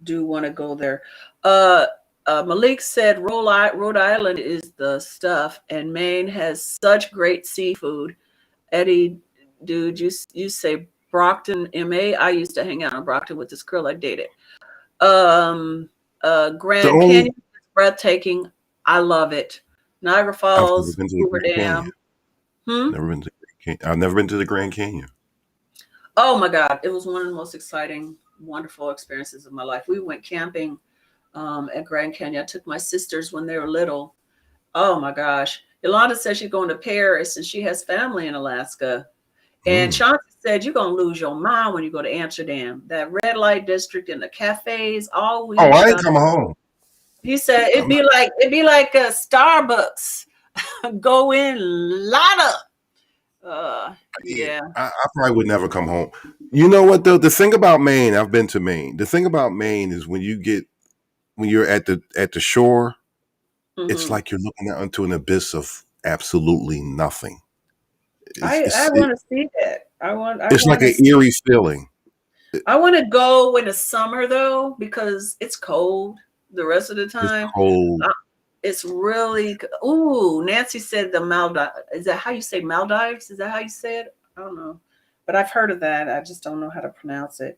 do want to go there. Malik said Rhode Island is the stuff, and Maine has such great seafood. Eddie, dude, you say Brockton, MA. I used to hang out in Brockton with this girl I dated. Grand Canyon is breathtaking. I love it. Niagara I've never Falls, been to the Hoover Grand Dam. Canyon. Never been to I've never been to the Grand Canyon. Oh my God. It was one of the most exciting, wonderful experiences of my life. We went camping at Grand Canyon. I took my sisters when they were little. Oh my gosh. Yolanda says she's going to Paris and she has family in Alaska. And Chauncey said, you're going to lose your mind when you go to Amsterdam. That red light district and the cafes, all we I ain't coming home. He said, it'd be like a Starbucks. Go in, lot up. Yeah. I probably would never come home. You know what though? The thing about Maine, I've been to Maine. The thing about Maine is when you're at the shore, it's like you're looking out into an abyss of absolutely nothing. I want to see that. It's like an eerie feeling. I want to go in the summer though, because it's cold the rest of the time. It's cold. It's really, ooh, Nancy said the Maldives. Is that how you say Maldives? Is that how you say it? I don't know. But I've heard of that. I just don't know how to pronounce it.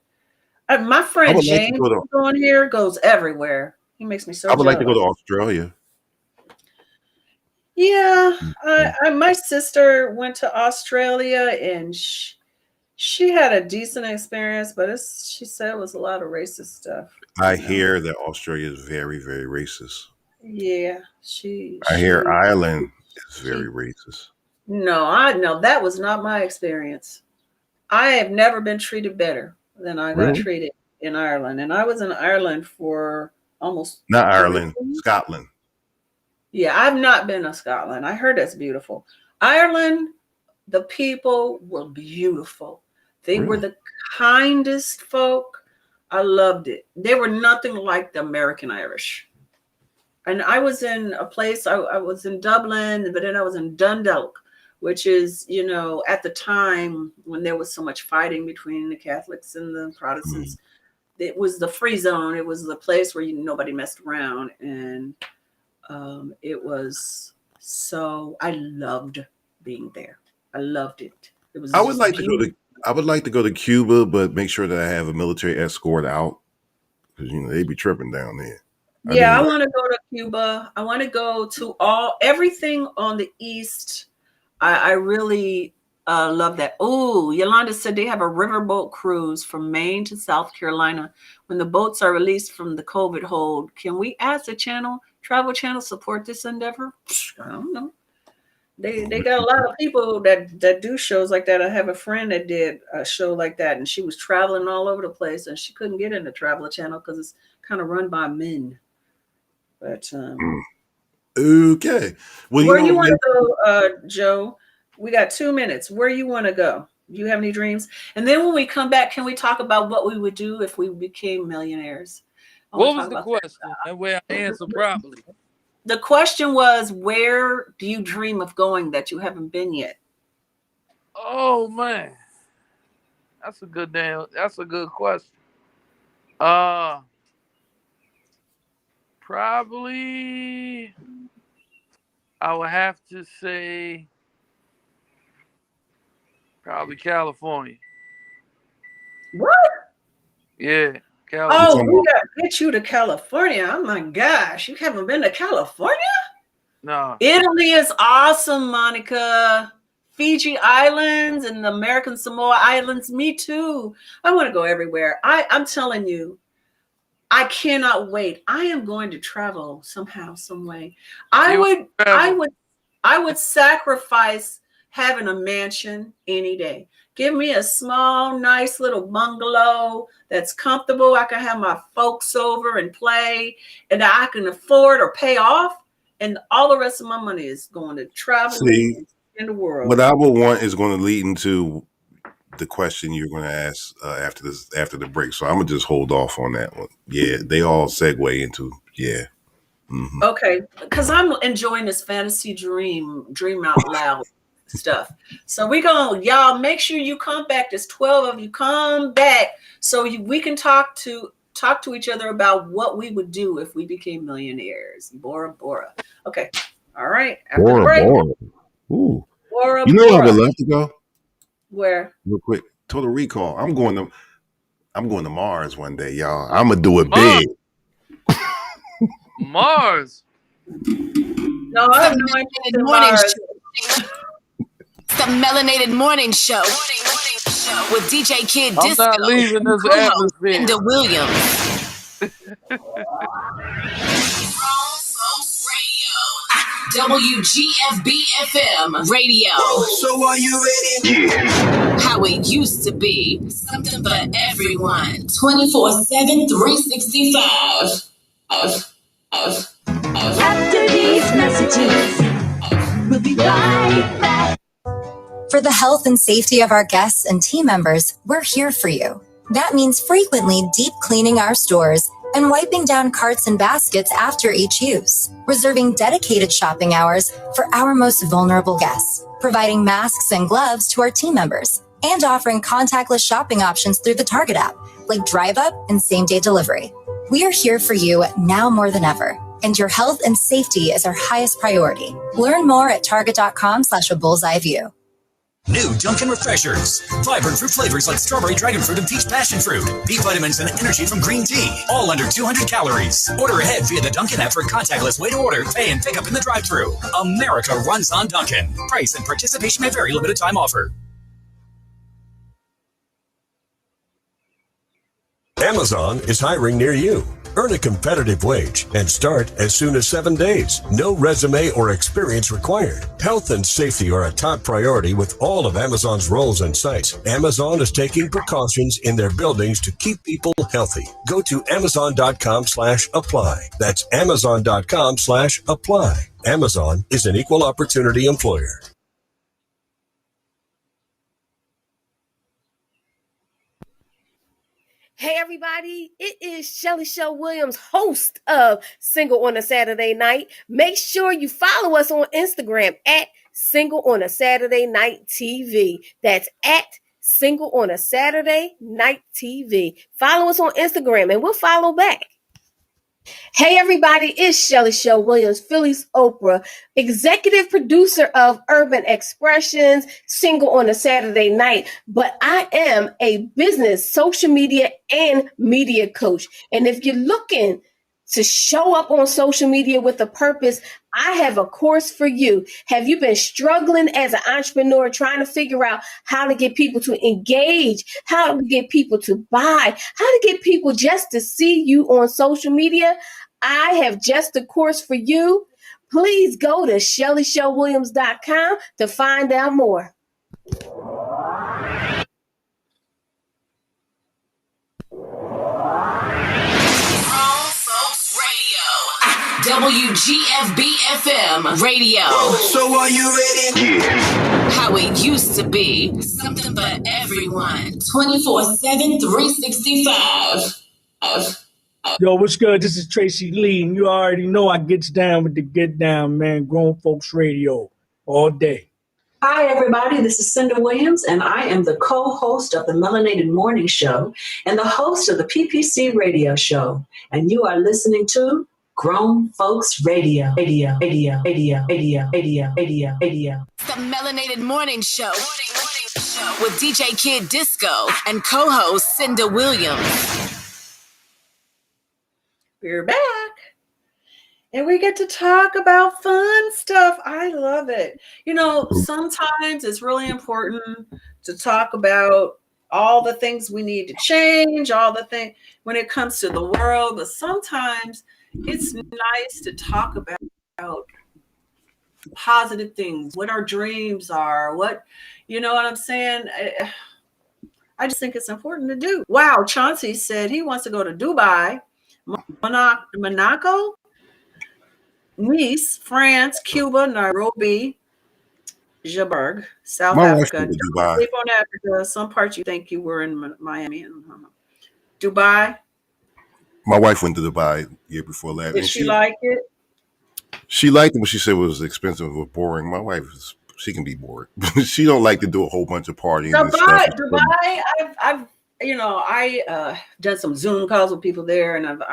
My friend James on here goes everywhere. He makes me so I would jealous. like to go to Australia. Yeah. My sister went to Australia and she had a decent experience, but she said it was a lot of racist stuff. I hear that Australia is very, very racist. Yeah, I hear Ireland is very racist. No, that was not my experience. I have never been treated better than I got treated in Ireland. And I was in Ireland for almost not Ireland, Scotland. Yeah, I've not been to Scotland. I heard that's beautiful. Ireland, the people were beautiful. They were the kindest folk. I loved it. They were nothing like the American Irish. And I was in a place, I was in Dublin, but then I was in Dundalk, which is, at the time when there was so much fighting between the Catholics and the Protestants, it was the free zone. It was the place where nobody messed around. And it was I loved being there. I loved it. It was. I would like to go to Cuba, but make sure that I have a military escort out because they be tripping down there. Yeah, I want to go to Cuba. I want to go to everything on the east. I really love that. Oh, Yolanda said they have a riverboat cruise from Maine to South Carolina. When the boats are released from the COVID hold, can we ask the Travel Channel support this endeavor? I don't know. They got a lot of people that do shows like that. I have a friend that did a show like that, and she was traveling all over the place, and she couldn't get in the Travel Channel because it's kind of run by men. But okay. Well, where you want to go, Joe? We got 2 minutes. Where you want to go? Do you have any dreams? And then when we come back, can we talk about what we would do if we became millionaires? What was the question? That way I answer properly. The question was, where do you dream of going that you haven't been yet? Oh man, that's a good question. Probably I would have to say probably California. What? Yeah, California. Oh, we got to get you to California. Oh my gosh, you haven't been to California? No. Italy is awesome, Monica. Fiji Islands and the American Samoa Islands. Me too. I want to go everywhere. I'm telling you, I cannot wait. I am going to travel somehow, some way. I would sacrifice having a mansion any day. Give me a small, nice little bungalow that's comfortable. I can have my folks over and play, and that I can afford or pay off. And all the rest of my money is going to traveling in the world. What I would want is going to lead into the question you're going to ask after the break. So I'm gonna just hold off on that one. Yeah, they all segue into Okay, because I'm enjoying this fantasy dream out loud stuff. So y'all make sure you come back. There's 12 of you. Come back so we can talk to each other about what we would do if we became millionaires. Bora Bora. Okay. All right. After the break. Ooh. Bora you know Bora. I would love to go? Where? Real quick. Total Recall. I'm going to Mars one day, y'all. I'm gonna do it big. Mars. No, I have no interest in Morning Mars. Show. The Melanated Morning Show. With DJ Kid I'm Disco not leaving and this co-host atmosphere. Linda Williams. WGFB FM radio. So are you ready? Yeah. How it used to be. Something for everyone. 24/7, 365. After these messages, we'll be right back. For the health and safety of our guests and team members, we're here for you. That means frequently deep cleaning our stores and wiping down carts and baskets after each use, reserving dedicated shopping hours for our most vulnerable guests, providing masks and gloves to our team members, and offering contactless shopping options through the Target app, like Drive Up and same-day delivery. We are here for you now more than ever, and your health and safety is our highest priority. Learn more at target.com/a bullseye view. New Dunkin' Refreshers. Vibrant fruit flavors like strawberry, dragon fruit, and peach passion fruit. B vitamins and energy from green tea. All under 200 calories. Order ahead via the Dunkin' app for a contactless way to order, pay, and pick up in the drive-thru. America runs on Dunkin'. Price and participation may vary. Limited time offer. Amazon is hiring near you. Earn a competitive wage and start as soon as 7 days. No resume or experience required. Health and safety are a top priority with all of Amazon's roles and sites. Amazon is taking precautions in their buildings to keep people healthy. Go to amazon.com/apply. That's amazon.com/apply. Amazon is an equal opportunity employer. Hey everybody, it is Shelly Show Williams, host of Single on a Saturday Night. Make sure you follow us on Instagram at Single on a Saturday Night TV. That's at Single on a Saturday Night TV. Follow us on Instagram and we'll follow back. Hey everybody, it's Shelly Show Williams, Philly's Oprah, executive producer of Urban Expressions, Single on a Saturday Night. But I am a business, social media, and media coach. And if you're looking to show up on social media with a purpose, I have a course for you. Have you been struggling as an entrepreneur, trying to figure out how to get people to engage, how to get people to buy, how to get people just to see you on social media? I have just the course for you. Please go to ShellyShowWilliams.com to find out more. WGFB FM radio. So are you ready? Yeah. How it used to be. Something for everyone. 24/7, 365. Yo, what's good? This is Tracy Lee, and you already know I gets down with the get down, man. Grown Folks Radio all day. Hi, everybody. This is Cinda Williams, and I am the co-host of the Melanated Morning Show and the host of the PPC Radio Show. And you are listening to Grown Folks Radio. The Melanated Morning Show. With DJ Kid Disco and co-host Cinda Williams. We're back. And we get to talk about fun stuff. I love it. You know, sometimes it's really important to talk about all the things we need to change, all the things when it comes to the world. But sometimes it's nice to talk about positive things, what our dreams are, what, you know what I'm saying? I just think it's important to do. Wow, Chauncey said he wants to go to Dubai, Monaco, Nice, France, Cuba, Nairobi, Joburg, South Africa. Don't sleep on Africa. Some parts you think you were in Miami. Dubai. My wife went to Dubai the year before last. Did she like it? She liked it, but she said it was expensive or boring. My wife, she can be bored. She don't like to do a whole bunch of partying. Dubai. I've done some Zoom calls with people there, and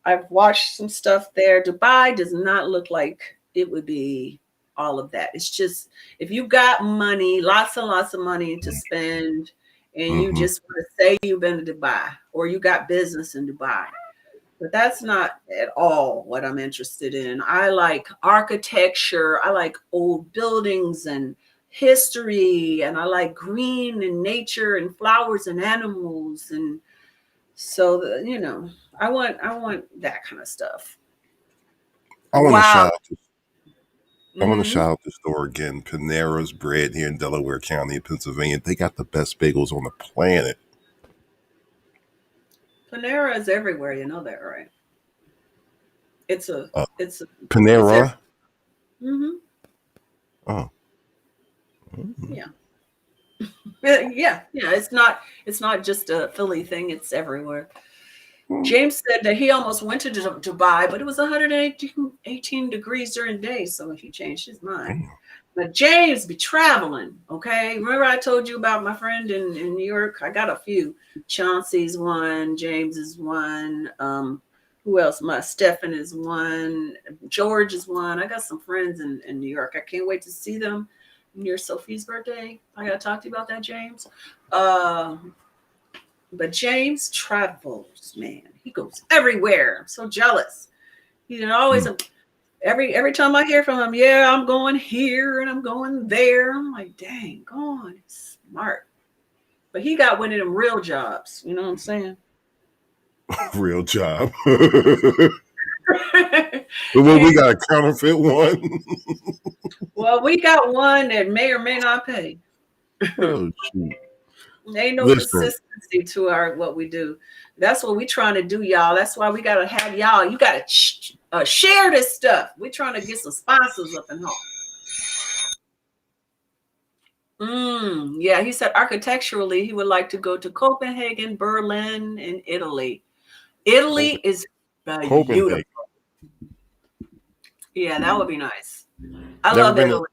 I've watched some stuff there. Dubai does not look like it would be all of that. It's just if you got money, lots and lots of money to spend, and you just want to say you've been to Dubai or you got business in Dubai, But that's not at all what I'm interested in. I like architecture. I like old buildings and history, and I like green and nature and flowers and animals. And so, I want that kind of stuff. I want to Wow. shout out. I want to Mhm. shout out the store again, Panera's Bread here in Delaware County, Pennsylvania. They got the best bagels on the planet. Panera is everywhere. You know that, right? It's a Panera. Mm-hmm. Oh. Yeah. Yeah. It's not just a Philly thing. It's everywhere. James said that he almost went to Dubai, but it was 118 degrees during the day, so he changed his mind. Damn. But James be traveling, okay? Remember I told you about my friend in New York? I got a few. Chauncey's one, James is one. Who else? Stephen is one. George is one. I got some friends in New York. I can't wait to see them near Sophie's birthday. I got to talk to you about that, James. But James travels, man. He goes everywhere. I'm so jealous. He's always every time I hear from him, yeah, I'm going here and I'm going there. I'm like, dang, go on. He's smart. But he got one of them real jobs. You know what I'm saying? Real job. Well, we got a counterfeit one. Well, we got one that may or may not pay. Oh, shoot. There ain't no Listen. consistency to what we do. That's what we trying to do, y'all. That's why we gotta have y'all. You gotta share this stuff. We're trying to get some sponsors up and home. Yeah, he said architecturally he would like to go to Copenhagen, Berlin, and Italy. Italy is beautiful. Yeah, that would be nice. I love Italy.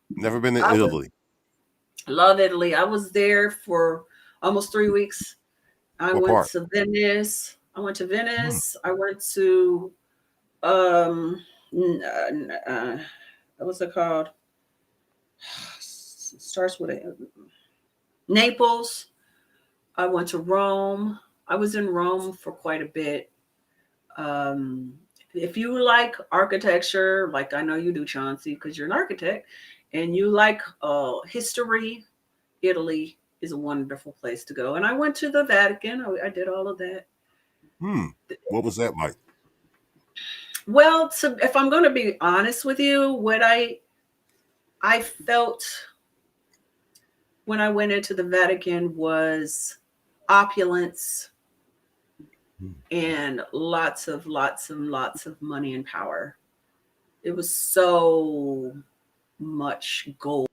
Never been to Italy. Love Italy. I was there for almost 3 weeks. I went to Venice. I went to what's it called? It starts with Naples. I went to Rome. I was in Rome for quite a bit. If you like architecture, like I know you do, Chauncey, because you're an architect, and you like history, Italy is a wonderful place to go. And I went to the Vatican. I did all of that. What was that like? Well, if I'm going to be honest with you, what I felt when I went into the Vatican was opulence and lots of money and power. It was so much gold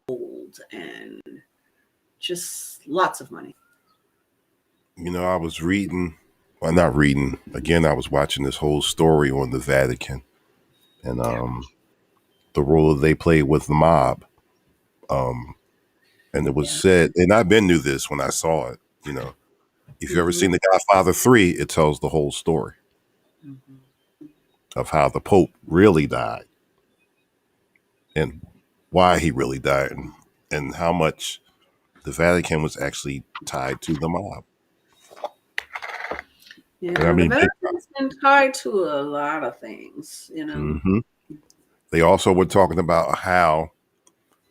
and just lots of money. I was not reading. Again, I was watching this whole story on the Vatican and the role they played with the mob. And it was said, and I knew this when I saw it, if you've ever seen The Godfather 3, it tells the whole story of how the Pope really died and why he really died and how much the Vatican was actually tied to the mob. Yeah, the Vatican's been tied to a lot of things, They also were talking about how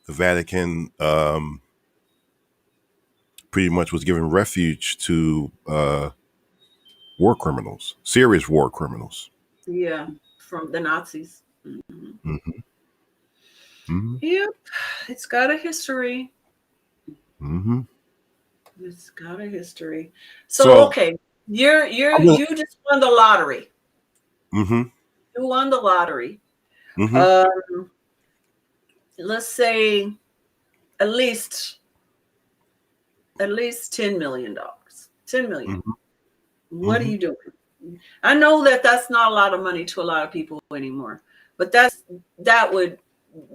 the Vatican pretty much was giving refuge to war criminals, serious war criminals. Yeah, from the Nazis. Yep, it's got a history. It's got a history. So okay, you just won the lottery. You won the lottery. Let's say at least $10 million. 10 million. What are you doing? I know that's not a lot of money to a lot of people anymore, but that would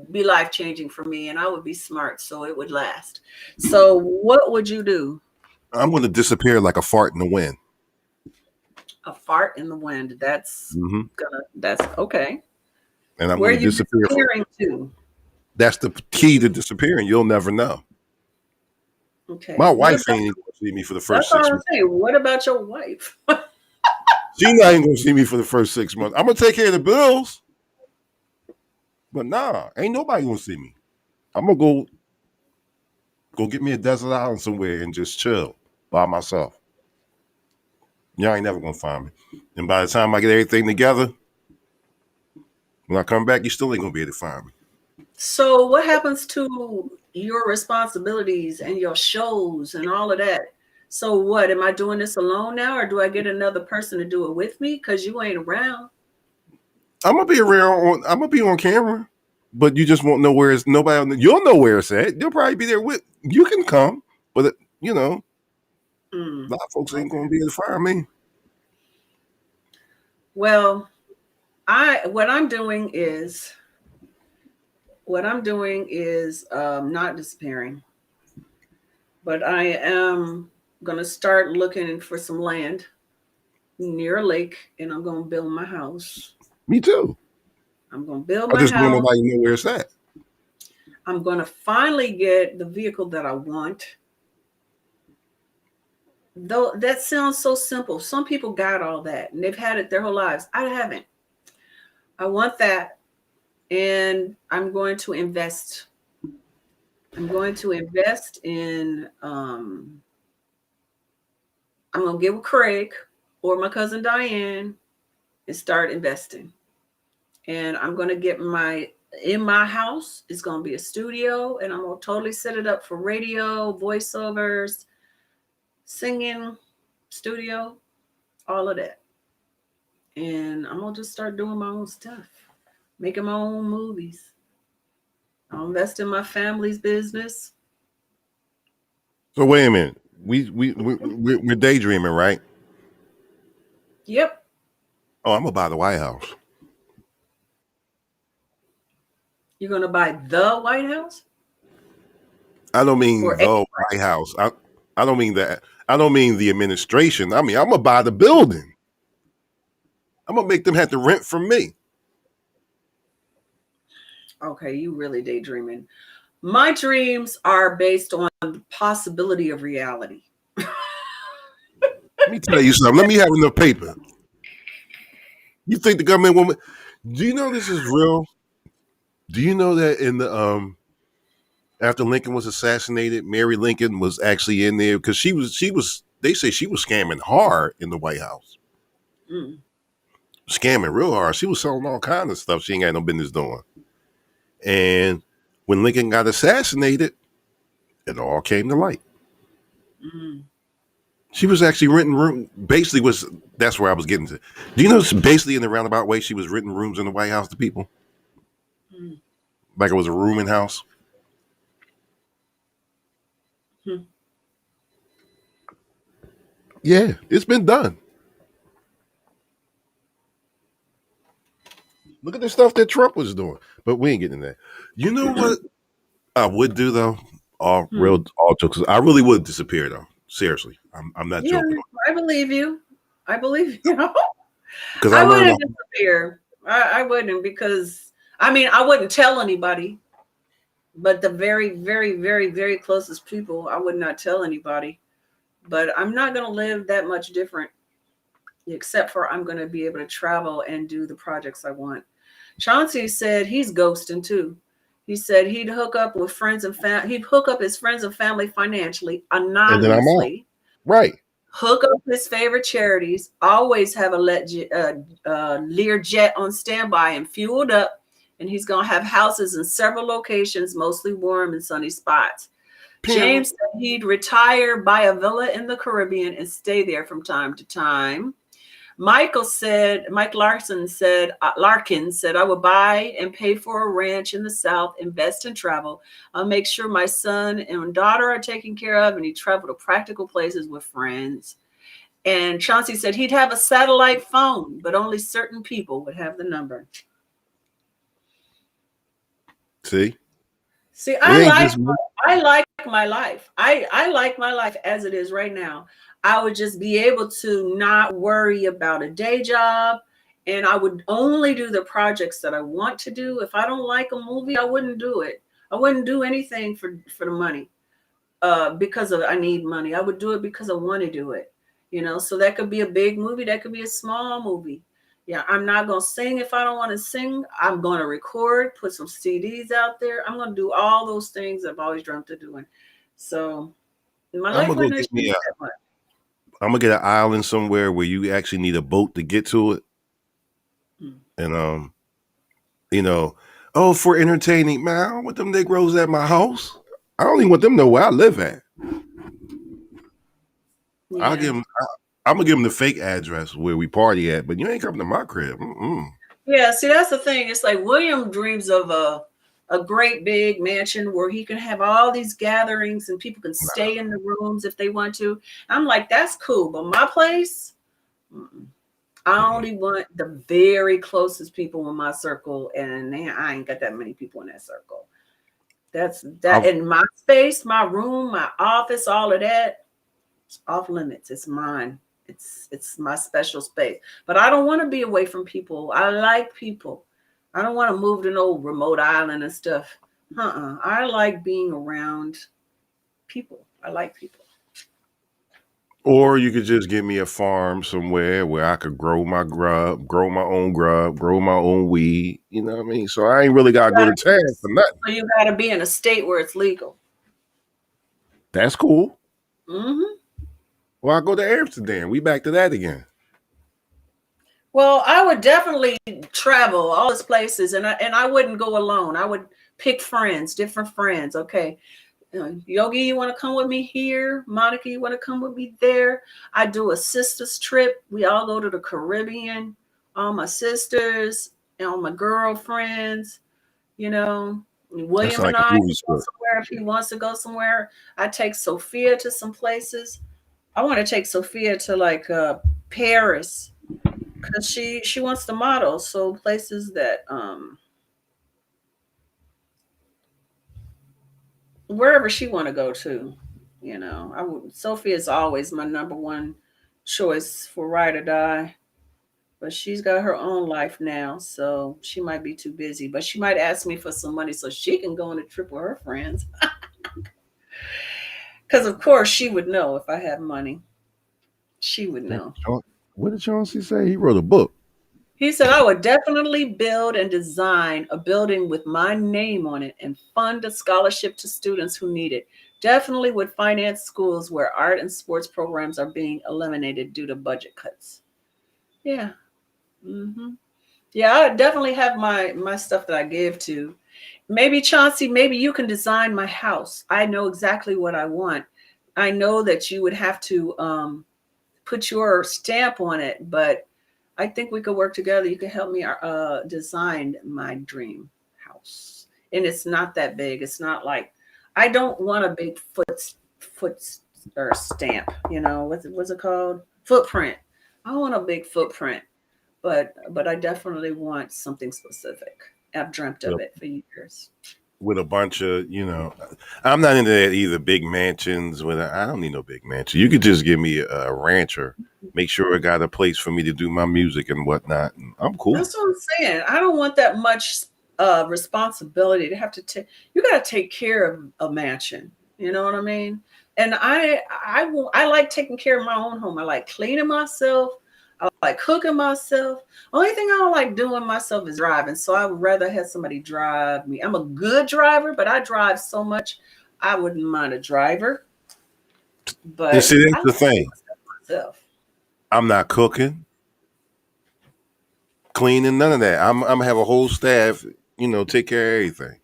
be life-changing for me, and I would be smart, so it would last. So what would you do? I'm going to disappear like a fart in the wind. A fart in the wind. That's okay. And I'm Where going to disappear. Disappearing to? That's the key to disappearing. You'll never know. Okay. My wife ain't even going to see me for the first 6 That's all I'm months. saying. What about your wife? She not even gonna see me for the first 6 months. I'm gonna take care of the bills, but nah, ain't nobody gonna see me. I'm gonna go get me a desert island somewhere and just chill by myself. Y'all ain't never gonna find me. And by the time I get everything together, when I come back, you still ain't gonna be able to find me. So what happens to your responsibilities and your shows and all of that? So what, am I doing this alone now, or do I get another person to do it with me? Because you ain't around. I'm gonna be around. I'm gonna be on camera, but you just won't know where it's. Nobody. You'll know where it's at. You'll probably be there with. You can come, but a lot of folks ain't gonna be able to find me. Well, what I'm doing is not disappearing, but I am going to start looking for some land near a lake, and I'm going to build my house. Me too. I'm going to build I my just house. want nobody to know where it's at. I'm going to finally get the vehicle that I want. Though that sounds so simple. Some people got all that and they've had it their whole lives. I haven't. I want that, and I'm going to invest. I'm going to invest in I'm going to get with Craig or my cousin Diane and start investing. And I'm going to get in my house, it's going to be a studio, and I'm going to totally set it up for radio, voiceovers, singing, studio, all of that. And I'm going to just start doing my own stuff, making my own movies. I'll invest in my family's business. So wait a minute. We're daydreaming, right? Yep. Oh, I'm gonna buy the White House. You're going to buy the White House? I don't mean the White House. I don't mean that. I don't mean the administration. I mean, I'm gonna buy the building. I'm gonna make them have to rent from me. Okay, you really daydreaming. My dreams are based on the possibility of reality. Let me tell you something. Let me have enough paper. You think the government will? Do you know this is real? Do you know that in the after Lincoln was assassinated, Mary Lincoln was actually in there because she was. They say she was scamming hard in the White House. Scamming real hard. She was selling all kinds of stuff she ain't got no business doing. And when Lincoln got assassinated, it all came to light. She was actually renting room. Basically, that's where I was getting to. Do you know it's basically in the roundabout way she was renting rooms in the White House to people? Like it was a rooming house. Yeah, it's been done. Look at the stuff that Trump was doing, but we ain't getting that. You know what I would do though? All jokes. I really would disappear though. Seriously, I'm not joking. I believe you. I believe you. Because I wouldn't disappear. I wouldn't, because I mean I wouldn't tell anybody. But the very, very, very, very closest people, I would not tell anybody. But I'm not going to live that much different, except for I'm going to be able to travel and do the projects I want. Chauncey said he's ghosting too. He said he'd hook up with friends and he'd hook up his friends and family financially, anonymously. And then I'm out. Right. Hook up his favorite charities. Always have a Learjet on standby and fueled up. And he's going to have houses in several locations, mostly warm and sunny spots. James said he'd retire, buy a villa in the Caribbean, and stay there from time to time. Mike Larkin said, I would buy and pay for a ranch in the South, invest and travel. I'll make sure my son and daughter are taken care of, and he'd travel to practical places with friends. And Chauncey said he'd have a satellite phone, but only certain people would have the number. See, I like my life. I like my life as it is right now. I would just be able to not worry about a day job, and I would only do the projects that I want to do. If I don't like a movie, I wouldn't do it. I wouldn't do anything for the money, because I need money. I would do it because I want to do it. You know, so that could be a big movie, that could be a small movie. Yeah, I'm not going to sing if I don't want to sing. I'm going to record, put some CDs out there. I'm going to do all those things I've always dreamt of doing. So my I'm life gonna go wouldn't get me change a. that much. I'm gonna get an island somewhere where you actually need a boat to get to it, and you know, oh, for entertaining, man. I don't want them Negroes at my house. I don't even want them to know where I live at. I'll give them. I'm gonna give them the fake address where we party at, but you ain't coming to my crib. Yeah, see, that's the thing. It's like William dreams of a great big mansion where he can have all these gatherings and people can stay in the rooms if they want to. I'm like, that's cool, but my place, I only want the very closest people in my circle, and I ain't got that many people in that circle. That's that in my space, my room, my office, all of that. It's off limits. It's mine. It's my special space. But I don't want to be away from people. I like people. I don't want to move to no remote island and stuff. I like being around people. I like people. Or you could just give me a farm somewhere where I could grow my grub, grow my own grub, grow my own weed. You know what I mean? So I ain't really gotta go to town for nothing. So you got to be in a state where it's legal. That's cool. Mm-hmm. Well, I go to Amsterdam. We back to that again. Well, I would definitely travel all those places, and I wouldn't go alone. I would pick friends, different friends. Okay, Yogi, you want to come with me here? Monica, you want to come with me there? I do a sisters trip. We all go to the Caribbean. All my sisters and all my girlfriends. You know, William like and I a movie go somewhere if he wants to go somewhere. I take Sophia to some places. I want to take Sophia to like Paris because she wants to model. So places that wherever she want to go to, you know. Sophia is always my number one choice for ride or die, but she's got her own life now, so she might be too busy. But she might ask me for some money so she can go on a trip with her friends. Because of course she would know if I had money. She would know. What did Chauncey say? He wrote a book. He said, I would definitely build and design a building with my name on it and fund a scholarship to students who need it. Definitely would finance schools where art and sports programs are being eliminated due to budget cuts. Yeah. Mm-hmm. Yeah, I definitely have my stuff that I give to. Maybe Chauncey, maybe you can design my house. I know exactly what I want. I know that you would have to put your stamp on it, but I think we could work together. You can help me design my dream house. And it's not that big. It's not like, I don't want a big foot or stamp, you know, what's it called? Footprint. I don't want a big footprint, but I definitely want something specific. I've dreamt of it for years. With a bunch of, you know, I'm not into that either. Big mansions. I don't need no big mansion. You could just give me a rancher. Make sure it got a place for me to do my music and whatnot. And I'm cool. That's what I'm saying. I don't want that much responsibility to have to take. You got to take care of a mansion. You know what I mean? And I like taking care of my own home. I like cleaning myself. I like cooking myself. Only thing I don't like doing myself is driving. So I would rather have somebody drive me. I'm a good driver, but I drive so much, I wouldn't mind a driver. But and see, that's the thing. Myself. I'm not cooking, cleaning, none of that. I'm gonna have a whole staff, you know, take care of everything.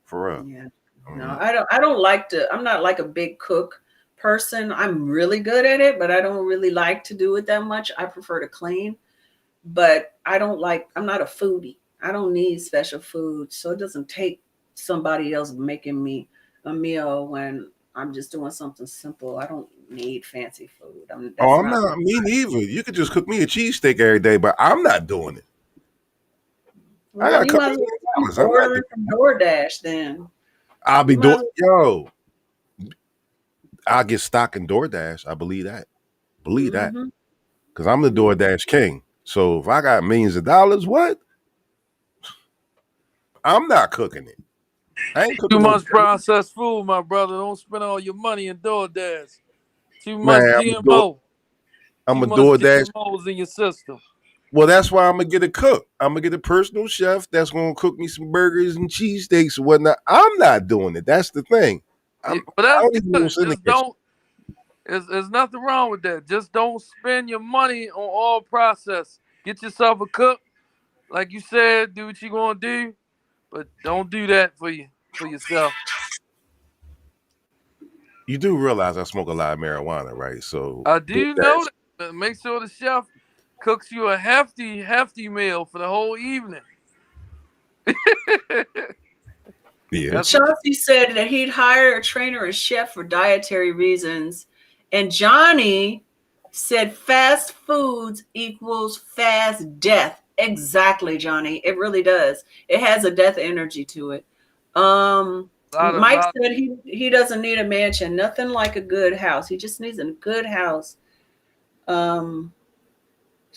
For real. Yeah. No, I don't like to. I'm not like a big cook person. I'm really good at it, but I don't really like to do it that much. I prefer to clean, but I'm not a foodie. I don't need special food. So it doesn't take somebody else making me a meal when I'm just doing something simple. I don't need fancy food. I'm not me neither. You could just cook me a cheesesteak every day, but I'm not doing it. Well, I got a couple of order from DoorDash then. I'll be doing, I'll get stock in DoorDash. I believe that. That. Because I'm the DoorDash king. So if I got millions of dollars, what? I'm not cooking it. I ain't cooking too much processed food, my brother. Don't spend all your money in DoorDash. Too much GMO. I'm You gonna do must it. get That the moles in your system. well, that's why I'm gonna get a cook. I'm gonna get a personal chef that's gonna cook me some burgers and cheesesteaks and whatnot. I'm not doing it. That's the thing. Yeah, I but that's don't even want good. to sit in the Just kitchen. don't. There's nothing wrong with that. Just don't spend your money on all process. Get yourself a cook, like you said. Do what you gonna do, but don't do that for yourself. You do realize I smoke a lot of marijuana, right? So I with do know that, that. But make sure the chef cooks you a hefty meal for the whole evening. yeah. That's what Chauncey said that he'd hire a trainer or chef for dietary reasons. And Johnny said fast foods equals fast death. Exactly, Johnny. It really does. It has a death energy to it. Mike said he doesn't need a mansion. Nothing like a good house. He just needs a good house.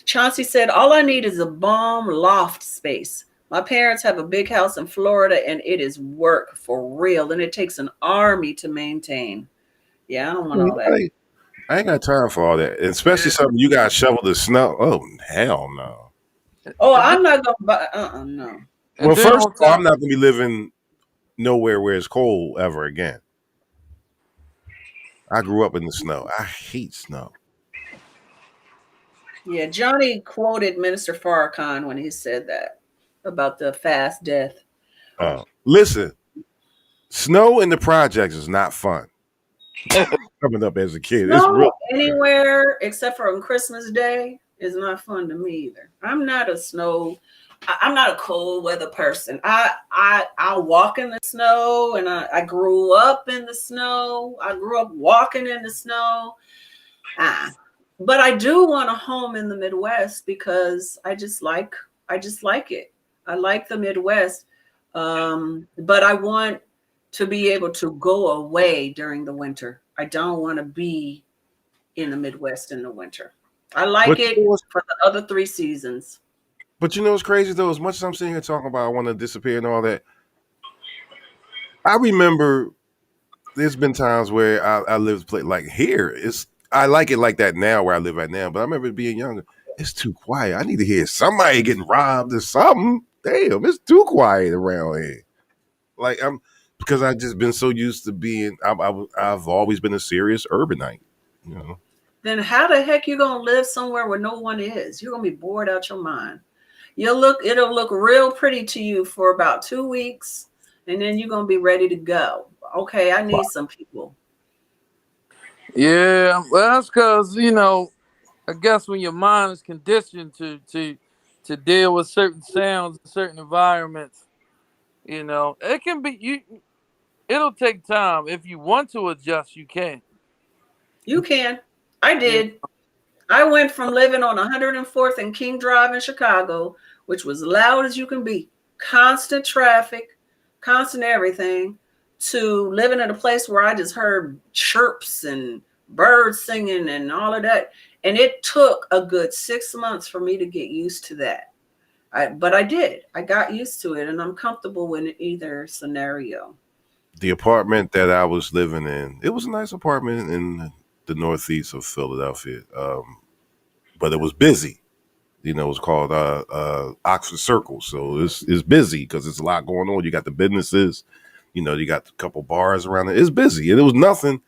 Chauncey said, all I need is a bomb loft space. My parents have a big house in Florida and it is work for real. And it takes an army to maintain. Yeah, I don't want all that. I ain't got time for all that, especially something you got to shovel the snow. Oh hell no! Oh, I'm not gonna buy. No. Well, first of all, I'm not gonna be living nowhere where it's cold ever again. I grew up in the snow. I hate snow. Yeah, Johnny quoted Minister Farrakhan when he said that about the fast death. Listen, snow in the projects is not fun. Coming up as a kid, it's No, real. anywhere except for on Christmas Day is not fun to me either. I'm not a cold weather person. I walk in the snow, and I grew up in the snow. I grew up walking in the snow. But I do want a home in the Midwest because I just like it. I like the Midwest. But I want to be able to go away during the winter. I don't want to be in the Midwest in the winter. I like it for the other 3 seasons. But you know what's crazy though? As much as I'm sitting here talking about I want to disappear and all that, I remember there's been times where I lived like here. I like it like that now where I live right now. But I remember being younger. It's too quiet. I need to hear somebody getting robbed or something. Damn, it's too quiet around here. Like because I've just been so used to being. I've always been a serious urbanite. You know. Then how the heck you gonna live somewhere where no one is? You're gonna be bored out your mind. It'll look real pretty to you for about 2 weeks, and then you're gonna be ready to go. Okay, I need some people. Yeah, well, that's because I guess when your mind is conditioned to deal with certain sounds, certain environments, it can be It'll take time. If you want to adjust, you can. You can. I did. I went from living on 104th and King Drive in Chicago, which was loud as you can be, constant traffic, constant everything, to living in a place where I just heard chirps and birds singing and all of that. And it took a good 6 months for me to get used to that. But I did. I got used to it, and I'm comfortable in either scenario. The apartment that I was living in, it was a nice apartment in the northeast of Philadelphia, but it was busy. It was called Oxford Circle, so it's busy because it's a lot going on. You got the businesses, you got a couple bars around it. It's busy, and it was nothing.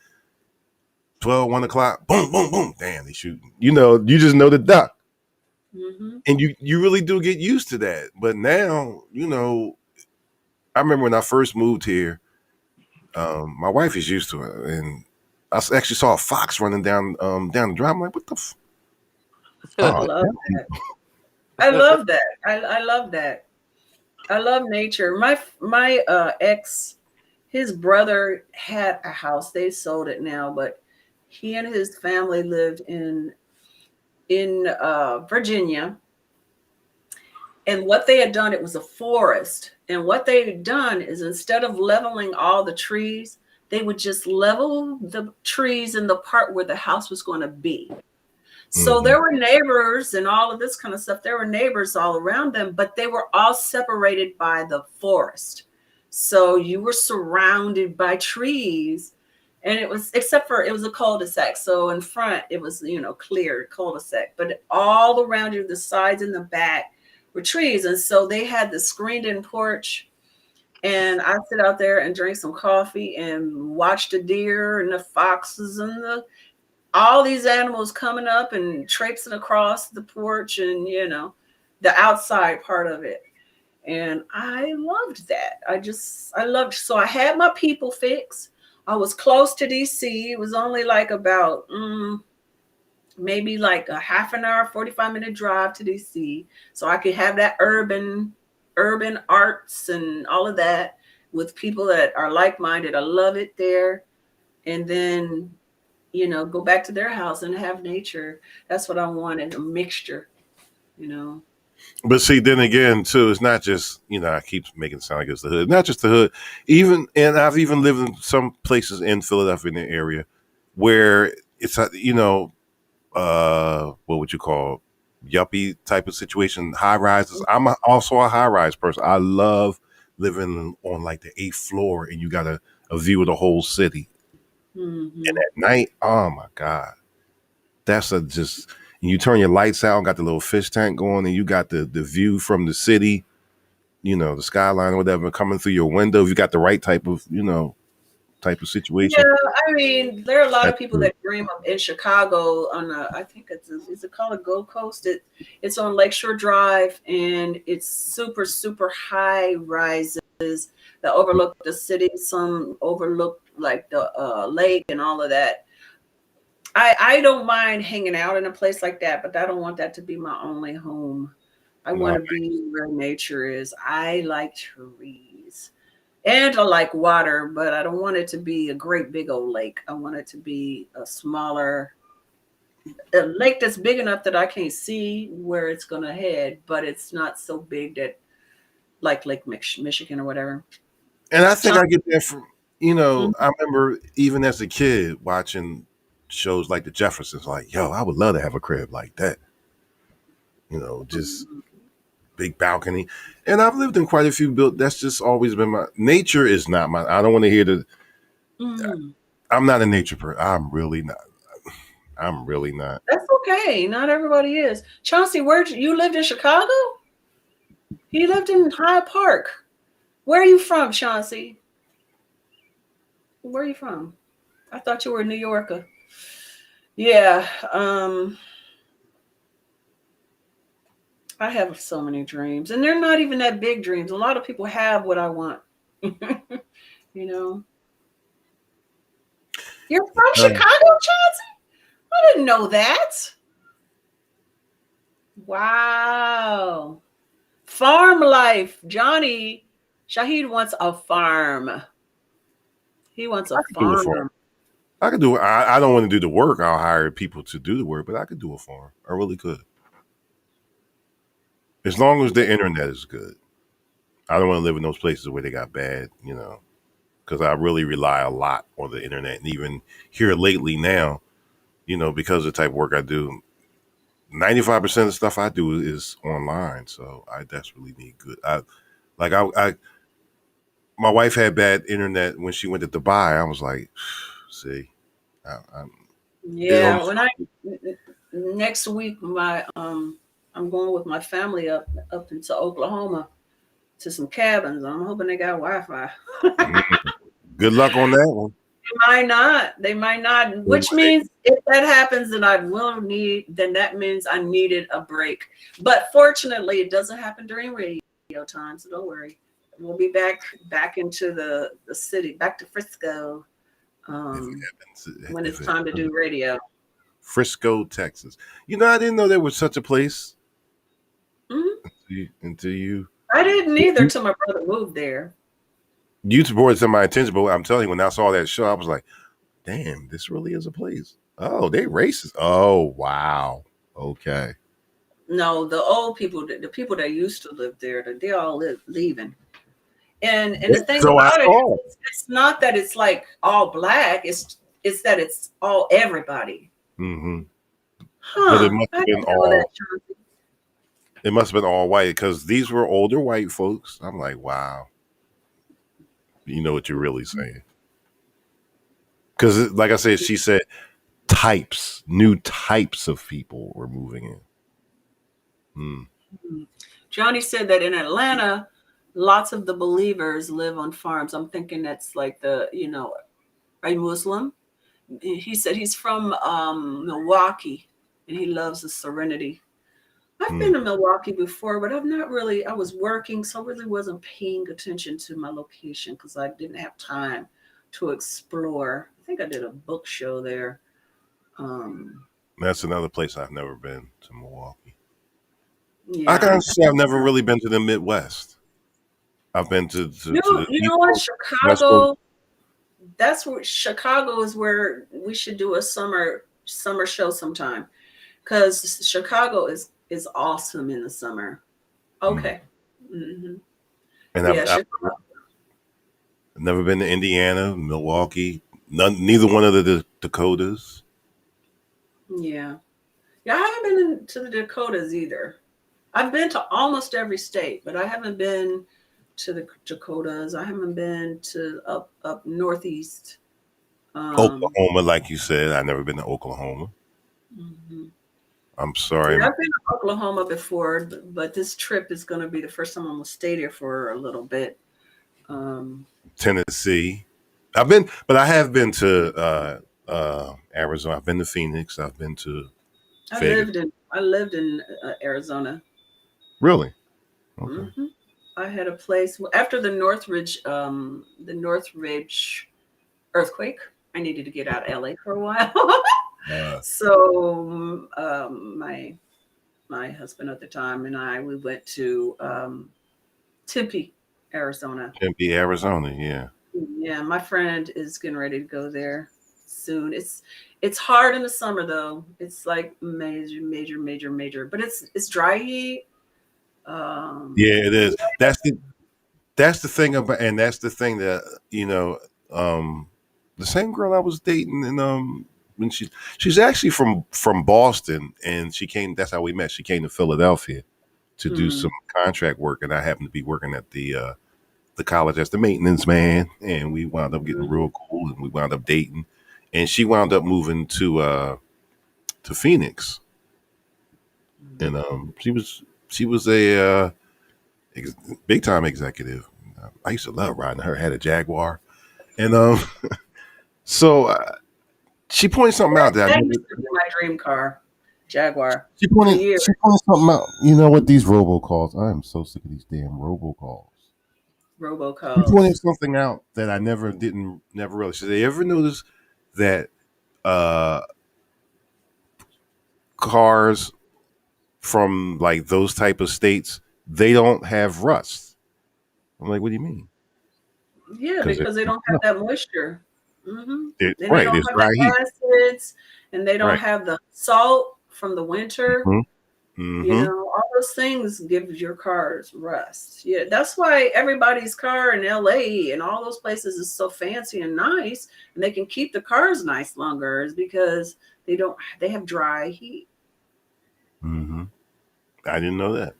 12, 1 o'clock, boom, boom, boom, damn, they shooting. You just know the duck, and you really do get used to that. But now, I remember when I first moved here. My wife is used to it, and I actually saw a fox running down the drive. I'm like, what the? I love that. I love that. I love that. I love nature. My ex, his brother had a house. They sold it now, but he and his family lived in Virginia. And what they had done, it was a forest. And what they had done is instead of leveling all the trees, they would just level the trees in the part where the house was going to be. So there were neighbors and all of this kind of stuff. There were neighbors all around them, but they were all separated by the forest. So you were surrounded by trees. And it was, except for it was a cul-de-sac. So in front, it was, clear cul-de-sac. But all around you, the sides and the back were trees. And so they had the screened in porch. And I sit out there and drink some coffee and watch the deer and the foxes and all these animals coming up and traipsing across the porch and, the outside part of it. And I loved that. I loved, so I had my people fix. I was close to DC. It was only like about maybe like a half an hour, 45-minute drive to DC. So I could have that urban arts and all of that with people that are like-minded. I love it there. And then, go back to their house and have nature. That's what I wanted, a mixture, But see, then again, too, it's not just, I keep making it sound like it's the hood. Not just the hood. And I've even lived in some places in Philadelphia in the area where it's, what would you call yuppie type of situation, high rises. I'm also a high rise person. I love living on like the 8th floor and you got a view of the whole city. Mm-hmm. And at night, oh my God, that's just, and you turn your lights out and got the little fish tank going and you got the view from the city, the skyline or whatever coming through your window. If you got the right type of, situation. Yeah, I mean, there are a lot of people that dream of in Chicago on I think is it called a Gold Coast? It's on Lakeshore Drive and it's super, super high rises that overlook the city. Some overlook like the lake and all of that. I don't mind hanging out in a place like that, but I don't want that to be my only home. I want to be where nature is. I like trees. And I like water, but I don't want it to be a great big old lake. I want it to be a smaller lake that's big enough that I can't see where it's going to head, but it's not so big that like Lake Michigan or whatever. And I think I get that from, I remember even as a kid watching shows like the Jeffersons, like, yo, I would love to have a crib like that. Just big balcony. And I've lived in quite a few built. That's just always been my nature is not my, I don't want to hear I'm not a nature person. I'm really not. That's okay. Not everybody is. Chauncey, where you lived in Chicago? He lived in Hyde Park. Where are you from, Chauncey? Where are you from? I thought you were a New Yorker. Yeah. I have so many dreams, and they're not even that big dreams. A lot of people have what I want. You're from Chicago, Chauncey? I didn't know that. Wow. Farm life. Johnny Shahid wants a farm. He wants a farm. I could do it. I don't want to do the work. I'll hire people to do the work, but I could do a farm. I really could. As long as the internet is good. I don't want to live in those places where they got bad, because I really rely a lot on the internet. And even here lately now, because of the type of work I do, 95% of the stuff I do is online. So I desperately need good. My wife had bad internet when she went to Dubai. I was like, see, next week, I'm going with my family up into Oklahoma to some cabins. I'm hoping they got Wi-Fi. Good luck on that one. They might not, which means if that happens, then that means I needed a break. But fortunately, it doesn't happen during radio time, so don't worry. We'll be back into the city, back to Frisco when it's time to do radio. Frisco, Texas. I didn't know there was such a place. Mm-hmm. Until you. I didn't either until my brother moved there. You brought it to my attention, but I'm telling you, when I saw that show, I was like, damn, this really is a place. Oh, they racist. Oh, wow. Okay. No, the old people, the people that used to live there, they all leaving. And the thing about it, it's not that it's like all black. It's that it's all everybody. Mm-hmm. Huh. But it must have been all white because these were older white folks. I'm like, wow. You know what you're really saying. Because, like I said, she said new types of people were moving in. Johnny said that in Atlanta, lots of the believers live on farms. I'm thinking that's like a Muslim. He said he's from Milwaukee and he loves the serenity. I've been to Milwaukee before, but I was working, so I really wasn't paying attention to my location because I didn't have time to explore. I think I did a book show there. That's another place I've never been, to Milwaukee. Yeah. I gotta say I've never really been to the Midwest. I've been to you know what, Chicago. That's where Chicago is, where we should do a summer show sometime, because Chicago is awesome in the summer. Okay. Mm-hmm. And I've never been to Indiana, Milwaukee, neither one of the Dakotas. Yeah, I haven't been to the Dakotas either. I've been to almost every state, but I haven't been to the Dakotas. I haven't been to up northeast. Oklahoma, like you said, I've never been to Oklahoma. Mm-hmm. I'm sorry. Yeah, I've been to Oklahoma before, but this trip is going to be the first time I'm going to stay there for a little bit. Tennessee. But I have been to Arizona. I've been to Phoenix. I've been to Vegas. I lived in Arizona. Really? Okay. Mm-hmm. I had a place after the Northridge earthquake. I needed to get out of LA for a while. So my husband at the time and we went to Tempe, Arizona. Tempe, Arizona, yeah. Yeah, my friend is getting ready to go there soon. It's hard in the summer though. It's like major, but it's dry heat. Yeah, it is. That's the thing about, and that's the thing that the same girl I was dating, and when she's actually from Boston, and she came. That's how we met. She came to Philadelphia to do some contract work, and I happened to be working at the college as the maintenance man, and we wound up getting real cool, and we wound up dating, and she wound up moving to Phoenix, and she was a big time executive. I used to love riding her. Had a Jaguar, and so she pointed something out that used to be my dream car, Jaguar. She pointed something out. You know what? These robocalls. I am so sick of these damn robocalls. She pointed something out that I never realized. Did they ever notice that cars from like those type of states, they don't have rust? I'm like, what do you mean? Yeah, because they don't have that moisture. Mm-hmm. They don't have the acids, and they don't have the salt from the winter. Mm-hmm. You know, all those things give your cars rust. Yeah, that's why everybody's car in LA and all those places is so fancy and nice, and they can keep the cars nice longer, is because they have dry heat. Mm-hmm. I didn't know that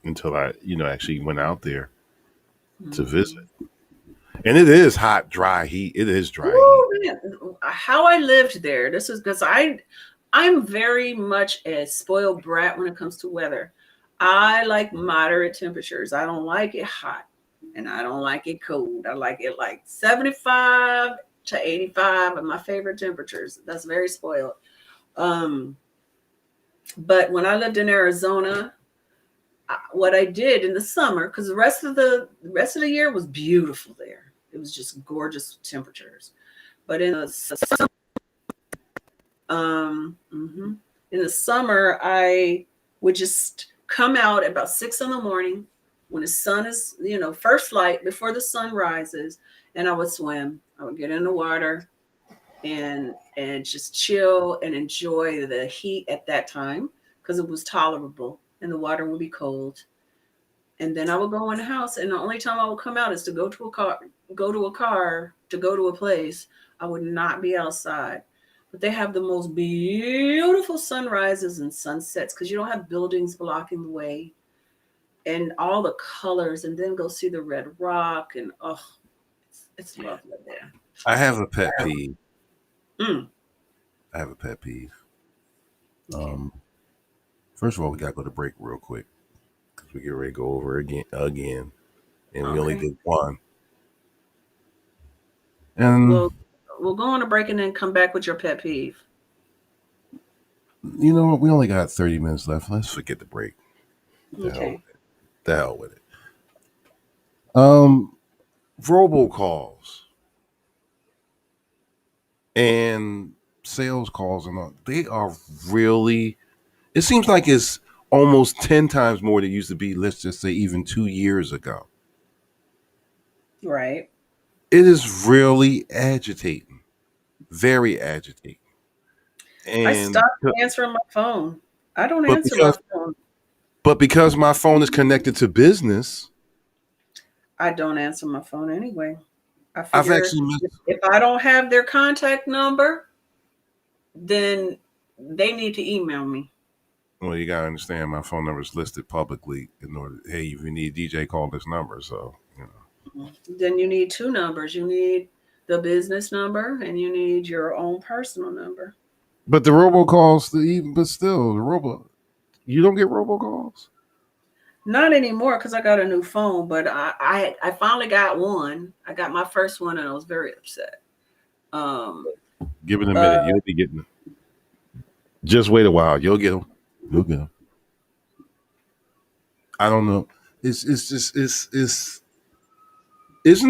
until I, actually went out there to visit. And it is hot, dry heat. It is dry heat. Man. How I lived there. This is because I'm very much a spoiled brat when it comes to weather. I like moderate temperatures. I don't like it hot, and I don't like it cold. I like it like 75 to 85 are my favorite temperatures. That's very spoiled. But when I lived in Arizona, what I did in the summer, because the rest of the year was beautiful there. It was just gorgeous temperatures. But in the summer, I would just come out at about 6 a.m. when the sun is, first light before the sun rises, and I would swim. I would get in the water and just chill and enjoy the heat at that time because it was tolerable and the water would be cold. And then I would go in the house, and the only time I would come out is to go to a car, to go to a place. I would not be outside. But they have the most beautiful sunrises and sunsets because you don't have buildings blocking the way, and all the colors, and then go see the red rock, and It's lovely there. I have a pet peeve. Mm. I have a pet peeve. First of all, we gotta go to break real quick because we get ready to go over again, and we only Okay. did one. And We'll go on a break and then come back with your pet peeve. you know what? We only got 30 minutes left. Let's forget the break. Okay. The hell with it. Robocalls and sales calls and all, they are really, it seems like it's almost 10 times more than it used to be, let's just say even 2 years ago. Right. It is really agitating. Very agitating. And I stopped answering my phone. I don't answer my phone. But because my phone is connected to business, I don't answer my phone anyway. I I've figure actually if I don't have their contact number, then they need to email me. well, you gotta understand my phone number is listed publicly in order. Hey, if you need DJ, call this number. So you know. Then you need two numbers. You need the business number and you need your own personal number. But the robocalls, but still, you don't get robocalls? Not anymore because I got a new phone, but I finally got one. I got my first one and I was very upset. Give it a minute. You'll be getting them. Just wait a while. You'll get them. You'll get them. I don't know. Isn't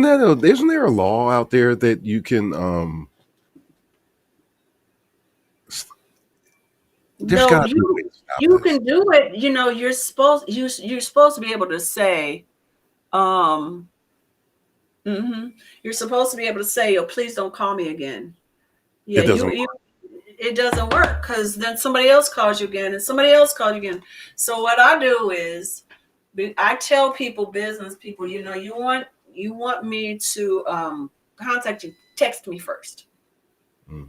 there a law out there that you can no, you can do it. You know, you're supposed to be able to say, you're supposed to be able to say, "Oh, please don't call me again." Yeah, it doesn't work because then somebody else calls you again, and somebody else calls you again. So what I do is, I tell people, business people, you know, you want me to contact you, text me first,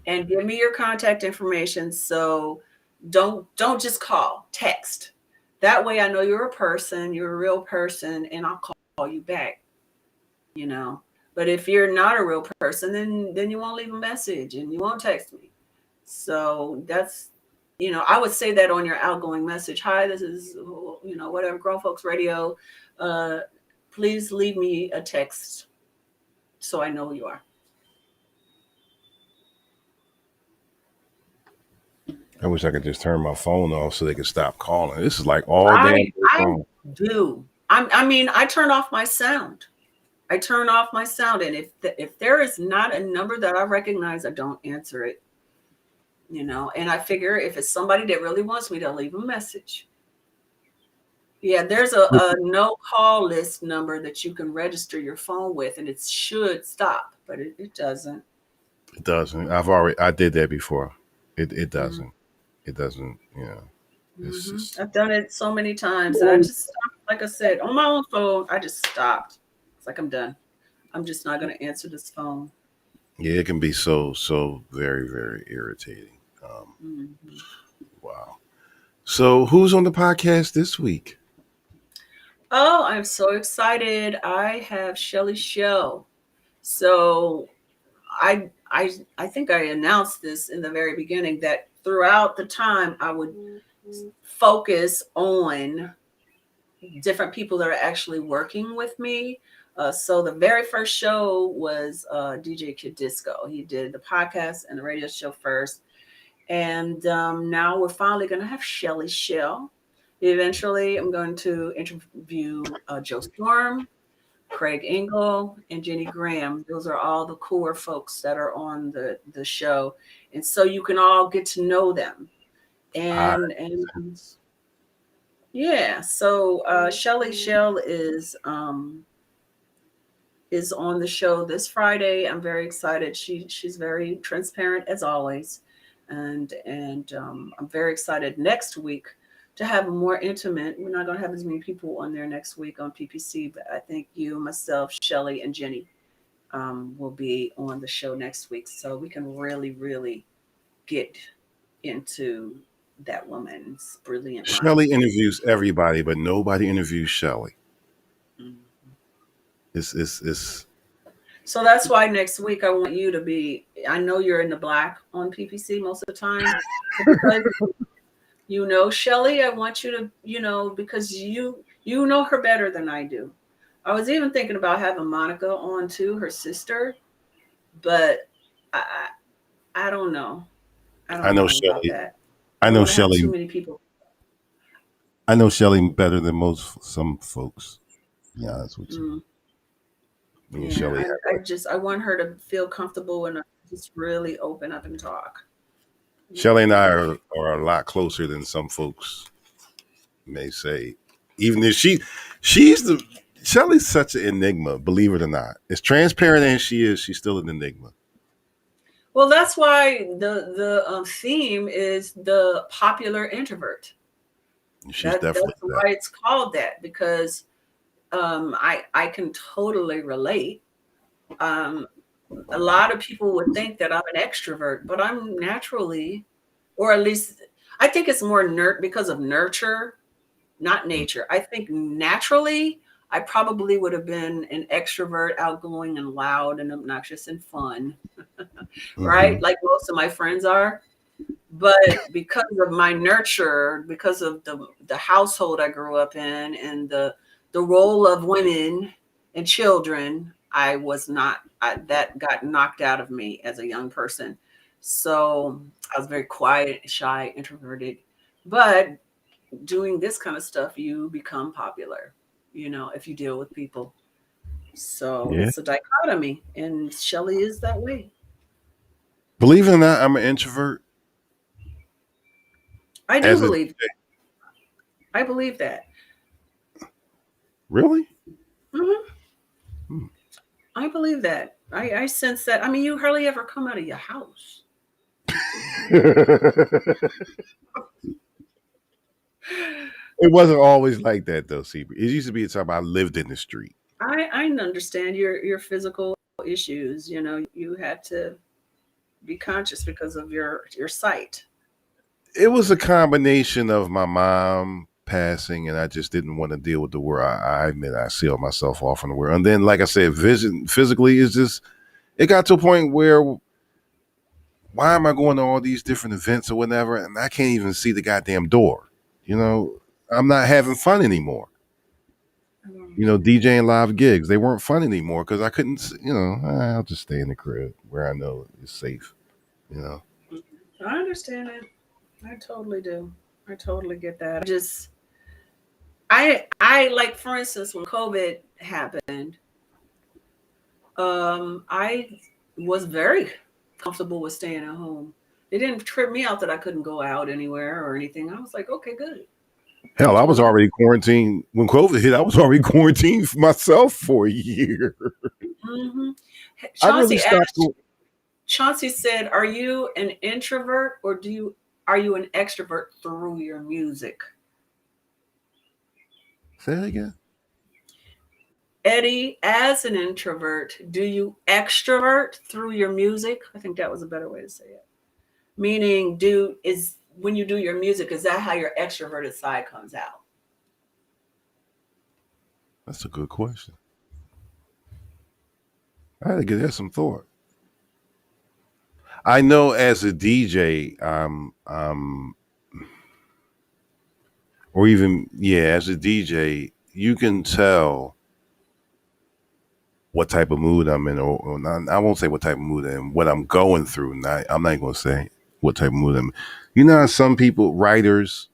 and give me your contact information. So don't just call, text. That way I know you're a person, you're a real person, and I'll call you back. You know, but if you're not a real person, then you won't leave a message and you won't text me. So that's, you know, I would say that on your outgoing message. Hi, this is, you know, whatever, Grown Folks Radio. Please leave me a text so I know who you are. I wish I could just turn my phone off so they could stop calling. This is like all day. I do. I mean, I turn off my sound. And if there is not a number that I recognize, I don't answer it. You know, and I figure if it's somebody that really wants me, they'll leave a message. Yeah, there's a no call list number that you can register your phone with, and it should stop, but it doesn't. It doesn't. I did that before. It doesn't. Mm-hmm. It doesn't. You know. I've done it so many times, and I just stopped. Like I said, on my own phone, I just stopped. It's like, I'm done. I'm just not going to answer this phone. Yeah, it can be so very, very irritating. Wow. So who's on the podcast this week? Oh, I'm so excited. I have Shelly Shell. So I think I announced this in the very beginning that throughout the time I would focus on different people that are actually working with me. So the very first show was DJ Kid Disco. He did the podcast and the radio show first. And now we're finally going to have Shelly Shell. Eventually, I'm going to interview Joe Storm, Craig Engel, and Jenny Graham. Those are all the core folks that are on the show. And so you can all get to know them. And yeah, so Shelly Shell is on the show this Friday. I'm very excited. She's very transparent as always. And I'm very excited next week to have a more intimate. We're not going to have as many people on there next week on PPC, but I think you, myself, Shelly, and Jenny will be on the show next week. So we can really, really get into that woman's brilliant mind. Shelly interviews everybody, but nobody interviews Shelly. Mm-hmm. It's So that's why next week I want you to be, I know you're in the black on PPC most of the time. Because you know, Shelly, I want you to, you know, because you know her better than I do. I was even thinking about having Monica on too, her sister, but I don't know. I I don't know know about Shelly. that. I I know want to have Shelly. too many people. I know Shelly better than some folks. To be honest with you, me and Yeah, Shelly I want her to feel comfortable and just really open up and talk. Shelly and I are a lot closer than some folks may say. Even if Shelly's such an enigma, believe it or not. As transparent as she is, she's still an enigma. Well, that's why the theme is the popular introvert. She's definitely That's why it's called that, because I can totally relate. A lot of people would think that I'm an extrovert, but I'm naturally, or at least I think it's more because of nurture, not nature. I think naturally I probably would have been an extrovert, outgoing and loud and obnoxious and fun, right? Like most of my friends are. But because of my nurture, because of the household I grew up in and the role of women and children, I was not, that got knocked out of me as a young person. So I was very quiet, shy, introverted. But doing this kind of stuff, you become popular, you know, if you deal with people. So Yeah. it's a dichotomy, and Shelly is that way. Believe it or not, I'm an introvert. I do believe that. I believe that. Really? Mm-hmm. I believe that. I sense that. I mean, you hardly ever come out of your house. It wasn't always like that though, Seabreeze. It used to be a time I lived in the street. I understand your physical issues. You know, you had to be conscious because of your sight. It was a combination of my mom passing, and I just didn't want to deal with the world. I admit I sealed myself off from the world. And then, like I said, vision physically is just, it got to a point where why am I going to all these different events or whatever, and I can't even see the goddamn door? You know, I'm not having fun anymore. You know, DJing live gigs, they weren't fun anymore because I couldn't, you know, I'll just stay in the crib where I know it's safe, you know. I understand it. I totally do. I totally get that. I like, for instance, when COVID happened, I was very comfortable with staying at home. It didn't trip me out that I couldn't go out anywhere or anything. I was like, okay, good. Hell, I was already quarantined when COVID hit. I was already quarantined for myself for a year. Mm-hmm. Really Chauncey said, "Are you an introvert or are you an extrovert through your music?" Say that again. Eddie, as an introvert, do you extrovert through your music? I think that was a better way to say it. Meaning, when you do your music, is that how your extroverted side comes out? That's a good question. I had to give that some thought. I know as a DJ, or even as a DJ, you can tell what type of mood I'm in, or not, I won't say what type of mood I'm in, what I'm going through. I'm not going to say what type of mood I'm in. You know how some people, writers,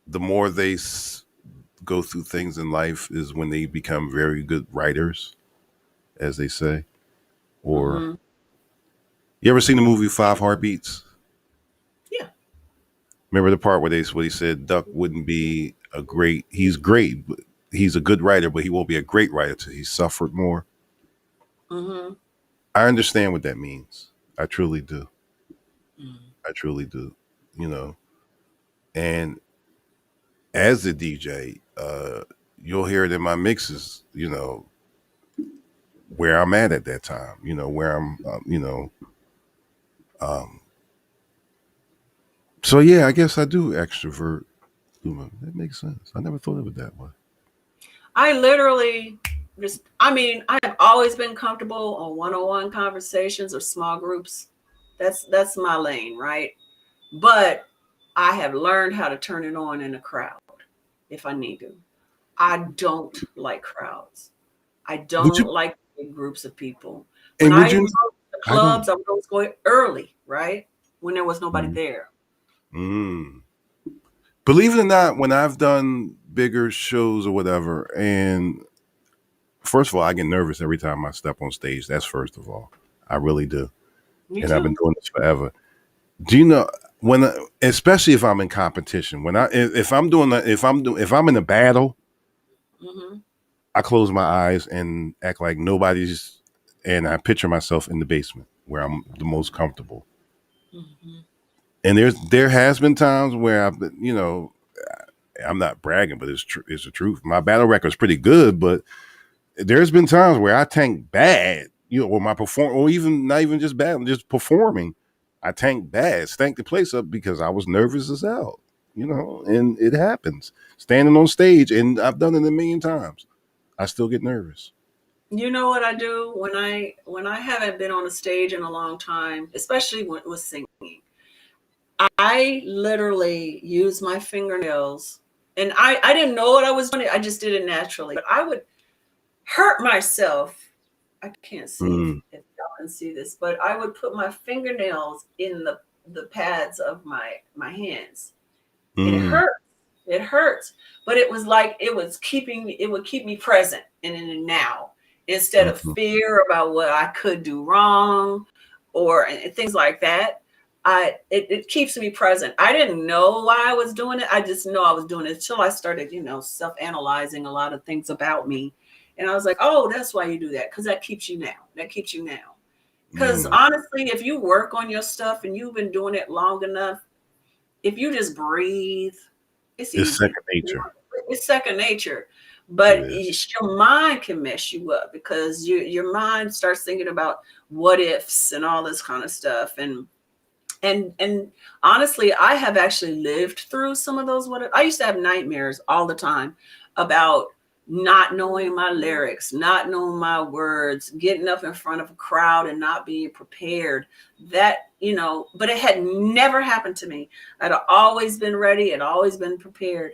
the more they go through things in life is when they become very good writers, as they say. Or you ever seen the movie 5 Heartbeats? Yeah. Remember the part where he said Duck wouldn't be he's great, but he's a good writer, but he won't be a great writer till he's suffered more. Mm-hmm. I understand what that means. I truly do. I truly do. You know, and as a DJ, you'll hear it in my mixes, you know, where I'm at that time, you know, where I'm, so yeah, I guess I do extrovert. That makes sense. I never thought of it that way. I literally I mean, I have always been comfortable on one-on-one conversations or small groups. That's my lane, right? But I have learned how to turn it on in a crowd if I need to. I don't like crowds. I Would don't you? like big groups of people. When And would I you? go to the I don't. clubs, I would always go early, right? When there was nobody Mm. there. Mm. Believe it or not, when I've done bigger shows or whatever, and first of all, I get nervous every time I step on stage. That's first of all. I really do. Me And I've been too. doing this forever. Do you know when, especially if I'm in competition, when if I'm doing that, if I'm in a battle, Hmm. I close my eyes and act like nobody's, and I picture myself in the basement where I'm the most comfortable. Hmm. And there has been times where I've been, I'm not bragging, but it's the truth. My battle record's pretty good, but there's been times where I tank bad, or my perform, or even not even just bad, just performing. I tank bad, stank the place up because I was nervous as hell, and it happens. Standing on stage, and I've done it a million times. I still get nervous. You know what I do when I haven't been on a stage in a long time, especially with singing. I literally use my fingernails, and I didn't know what I was doing. I just did it naturally. But I would hurt myself. I can't see Mm, if y'all can see this, but I would put my fingernails in the pads of my hands. It mm, hurts. It hurts. But it was like it would keep me present and in the now instead of mhm, fear about what I could do wrong or and things like that. It keeps me present. I didn't know why I was doing it. I just know I was doing it until I started, self-analyzing a lot of things about me. And I was like, oh, that's why you do that. Because that keeps you now. That keeps you now. Because mm. honestly, if you work on your stuff and you've been doing it long enough, if you just breathe, it's It's easy. second nature. It's second nature. It But is. your mind can mess you up because your mind starts thinking about what ifs and all this kind of stuff. And honestly, I have actually lived through some of those. What I used to have nightmares all the time about not knowing my lyrics, not knowing my words, getting up in front of a crowd and not being prepared. But it had never happened to me. I'd always been ready and always been prepared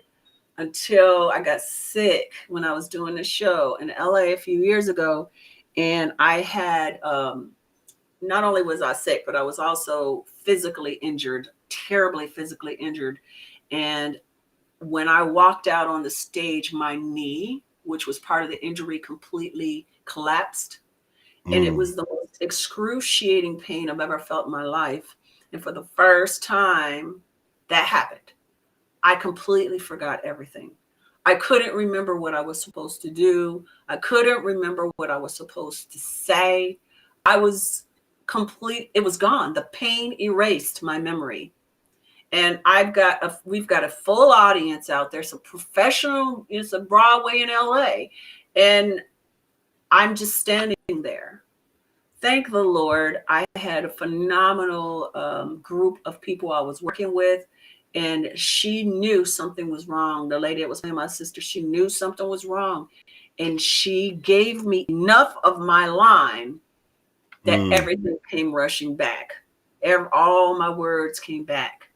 until I got sick when I was doing a show in LA a few years ago. And I had not only was I sick, but I was also physically injured, terribly physically injured. And when I walked out on the stage, my knee, which was part of the injury, completely collapsed. And it Mm, was the most excruciating pain I've ever felt in my life. And for the first time that happened, I completely forgot everything. I couldn't remember what I was supposed to do. I couldn't remember what I was supposed to say. I was it was gone. The pain erased my memory. And we've got a full audience out there, some professional, it's a Broadway in LA. And I'm just standing there. Thank the Lord, I had a phenomenal group of people I was working with, and she knew something was wrong. The lady that was playing my sister, she knew something was wrong, and she gave me enough of my line that mm. everything came rushing back. All my words came back,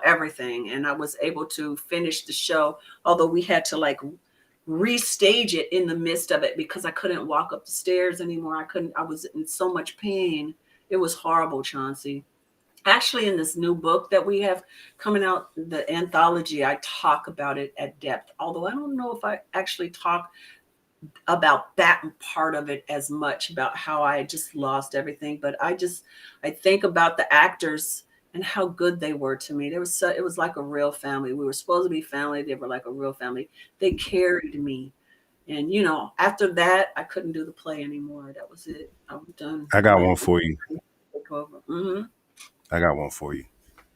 everything, and I was able to finish the show. Although we had to restage it in the midst of it because I couldn't walk up the stairs anymore. I was in so much pain. It was horrible, Chauncey. Actually, in this new book that we have coming out, the anthology, I talk about it at depth. Although I don't know if I actually talk about that part of it as much, about how I just lost everything. But I think about the actors and how good they were to me. It was like a real family. We were supposed to be family. They were like a real family. They carried me. And after that, I couldn't do the play anymore. That was it. I'm done. I got one for you. Take over. Mm-hmm. I got one for you.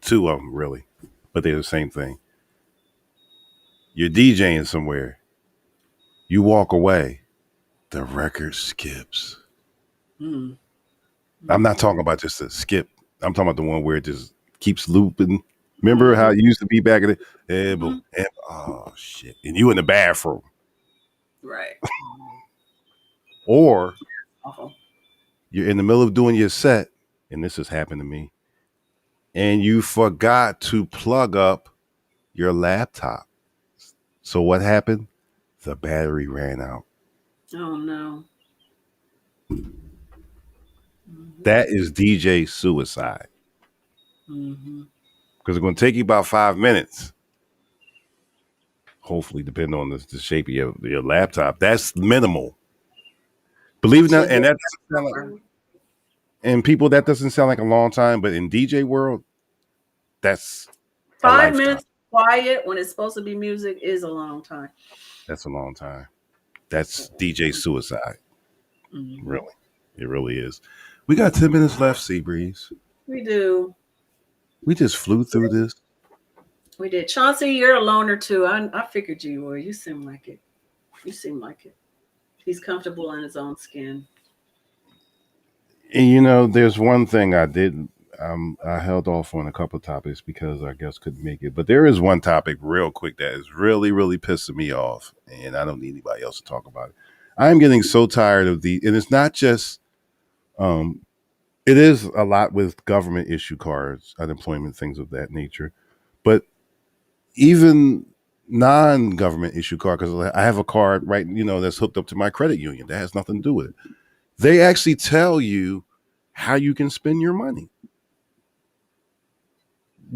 Two of them, really, but they're the same thing. You're DJing somewhere. You walk away. The record skips. Mm. I'm not talking about just a skip. I'm talking about the one where it just keeps looping. Remember how it used to be back in the Mm-hmm. oh shit. And you in the bathroom. Right. Or Awful. you're in the middle of doing your set, and this has happened to me, and you forgot to plug up your laptop. So what happened? The battery ran out. Oh no. That is DJ suicide. Mm-hmm. Because it's going to take you about 5 minutes. Hopefully, depending on the shape of your laptop. That's minimal. Believe it or not, and that doesn't sound like, and people, that doesn't sound like a long time, but in DJ world, that's 5 minutes quiet when it's supposed to be music is a long time. That's a long time. That's DJ suicide. Mm-hmm. Really. It really is. We got 10 minutes left, Seabreeze. We do. We just flew through this. We did. Chauncey, you're a loner too. I figured you were. You seem like it. You seem like it. He's comfortable in his own skin. And you know, there's one thing I did. I held off on a couple of topics because I guess couldn't make it. But there is one topic real quick that is really, really pissing me off. And I don't need anybody else to talk about it. I'm getting so tired of and it's not just, it is a lot with government issue cards, unemployment, things of that nature. But even non-government issue card, because I have a card, right, that's hooked up to my credit union. That has nothing to do with it. They actually tell you how you can spend your money.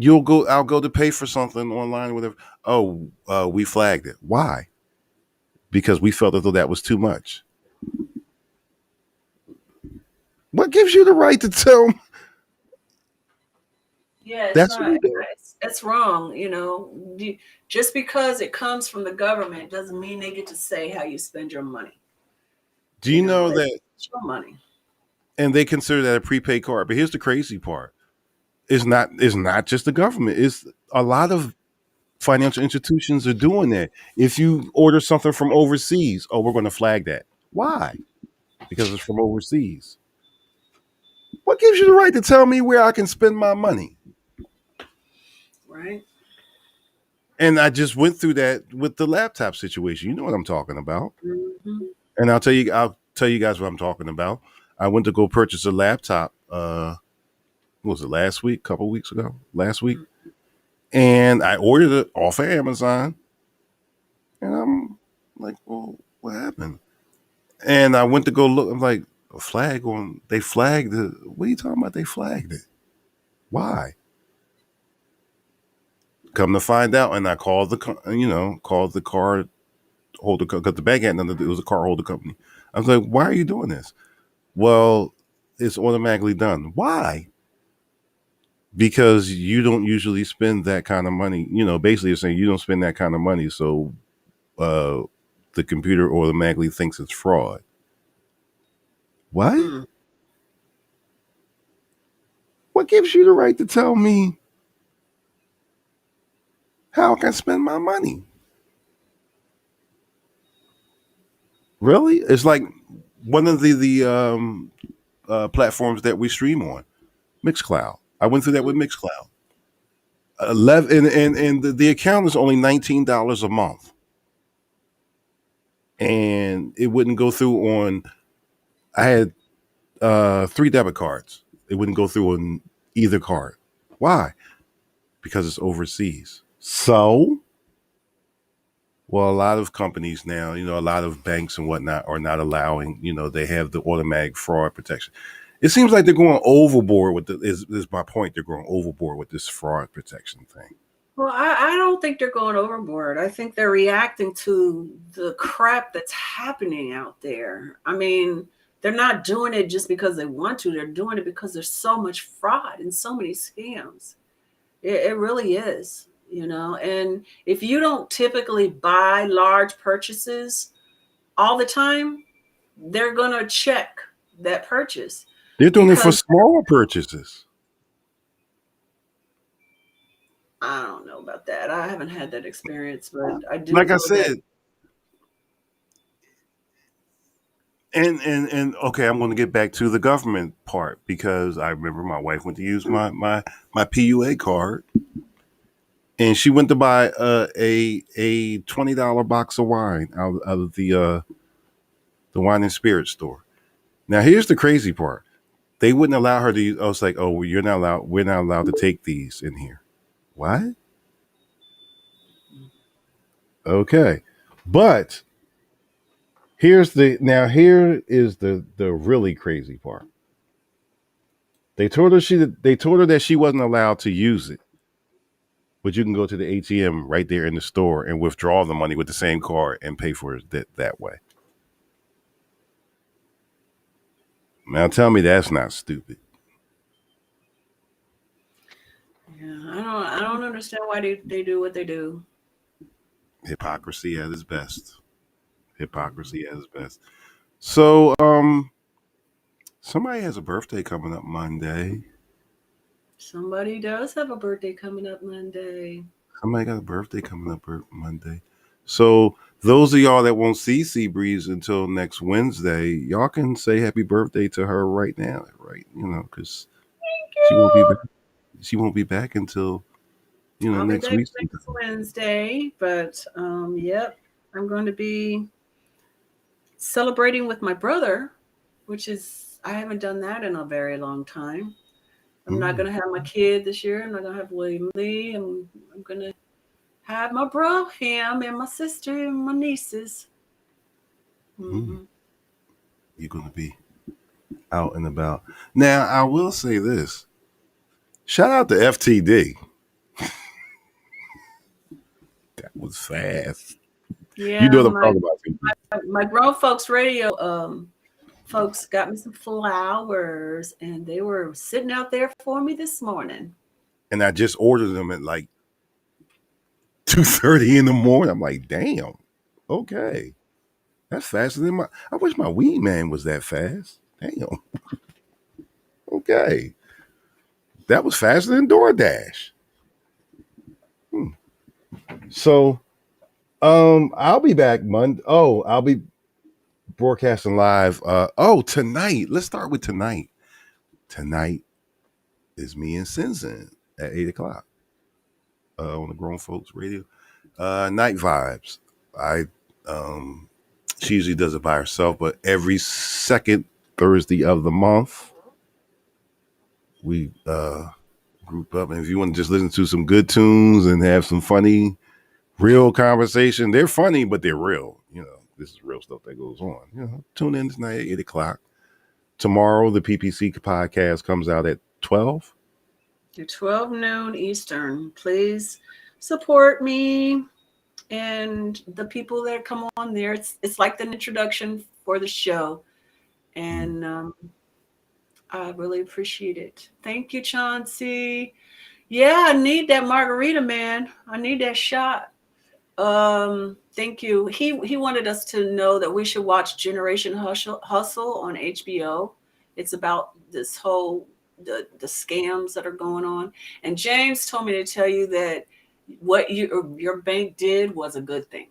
I'll go to pay for something online or whatever. Oh, we flagged it. Why? Because we felt as though that was too much. What gives you the right to tell me? Yeah, That's it's wrong. Just because it comes from the government doesn't mean they get to say how you spend your money. Do you know that it's your money? And they consider that a prepaid card. But here's the crazy part. It's not just the government. It's a lot of financial institutions are doing that. If you order something from overseas, we're going to flag that. Why? Because it's from overseas. What gives you the right to tell me where I can spend my money? Right. And I just went through that with the laptop situation. You know what I'm talking about. Mm-hmm. And I'll tell you guys what I'm talking about. I went to go purchase a laptop. What was it, last week? Couple weeks ago? Last week. And I ordered it off of Amazon. And I'm like, well, what happened? And I went to go look. I'm like, they flagged it. What are you talking about? They flagged it. Why? Come to find out, and I called the card holder, because the bank had nothing to do. It was a card holder company. I was like, why are you doing this? Well, it's automatically done. Why? Because you don't usually spend that kind of money. Basically, you're saying you don't spend that kind of money, so the computer automatically thinks it's fraud. What? Mm. What gives you the right to tell me how I can spend my money? Really? It's like one of the platforms that we stream on, Mixcloud. I went through that with Mixcloud. 11 and the account is only $19 a month, and it wouldn't go through on. I had 3 debit cards. It wouldn't go through on either card. Why? Because it's overseas. So, well, a lot of companies now, a lot of banks and whatnot are not allowing. They have the automatic fraud protection. It seems like they're going overboard with is my point. They're going overboard with this fraud protection thing. Well, I don't think they're going overboard. I think they're reacting to the crap that's happening out there. I mean, they're not doing it just because they want to. They're doing it because there's so much fraud and so many scams. It really is, And if you don't typically buy large purchases all the time, they're going to check that purchase. They're doing it for smaller purchases. I don't know about that. I haven't had that experience, but I do. Like I said, and okay, I'm going to get back to the government part, because I remember my wife went to use my PUA card, and she went to buy a $20 box of wine out of the the wine and spirit store. Now, here's the crazy part. They wouldn't allow her to use. I was like, oh, well, you're not allowed. We're not allowed to take these in here. What? Okay, but here is the really crazy part. They told her that she wasn't allowed to use it, but you can go to the ATM right there in the store and withdraw the money with the same card and pay for it that way. Now tell me that's not stupid. Yeah, I don't understand why they do what they do. Hypocrisy at its best. Hypocrisy at its best. So, somebody has a birthday coming up Monday. Somebody does have a birthday coming up Monday. Somebody got a birthday coming up Monday. So those of y'all that won't see Seabreeze until next Wednesday, y'all can say happy birthday to her right now, right? You know, because she won't be back until I'll next be week. back next Wednesday, but yep, I'm going to be celebrating with my brother, which is I haven't done that in a very long time. I'm not going to have my kid this year. I'm not going to have William Lee. I'm going to have my bro, him, and my sister and my nieces. Mm-hmm. You're going to be out and about. Now, I will say this. Shout out to FTD. That was fast. Yeah, you know what I'm talking about. My Grown Folks Radio folks got me some flowers, and they were sitting out there for me this morning. And I just ordered them at like 2:30 in the morning. I'm like, damn, okay. That's faster than I wish my weed man was that fast. Damn. Okay. That was faster than DoorDash. So, I'll be back Monday. Oh, I'll be broadcasting live. Tonight. Let's start with tonight. Tonight is me and Sinzin at 8:00 on the Grown Folks Radio. Night Vibes. She usually does it by herself, but every second Thursday of the month, we group up. And if you want to just listen to some good tunes and have some funny, real conversation, they're funny, but they're real. This is real stuff that goes on. Tune in tonight at 8:00. Tomorrow, the PPC podcast comes out at 12. At 12 noon Eastern. Please support me and the people that come on there. It's like an introduction for the show. And I really appreciate it. Thank you, Chauncey. Yeah, I need that margarita, man. I need that shot. Thank you. He wanted us to know that we should watch Generation Hustle on HBO. It's about this whole the scams that are going on. And James told me to tell you that what your bank did was a good thing.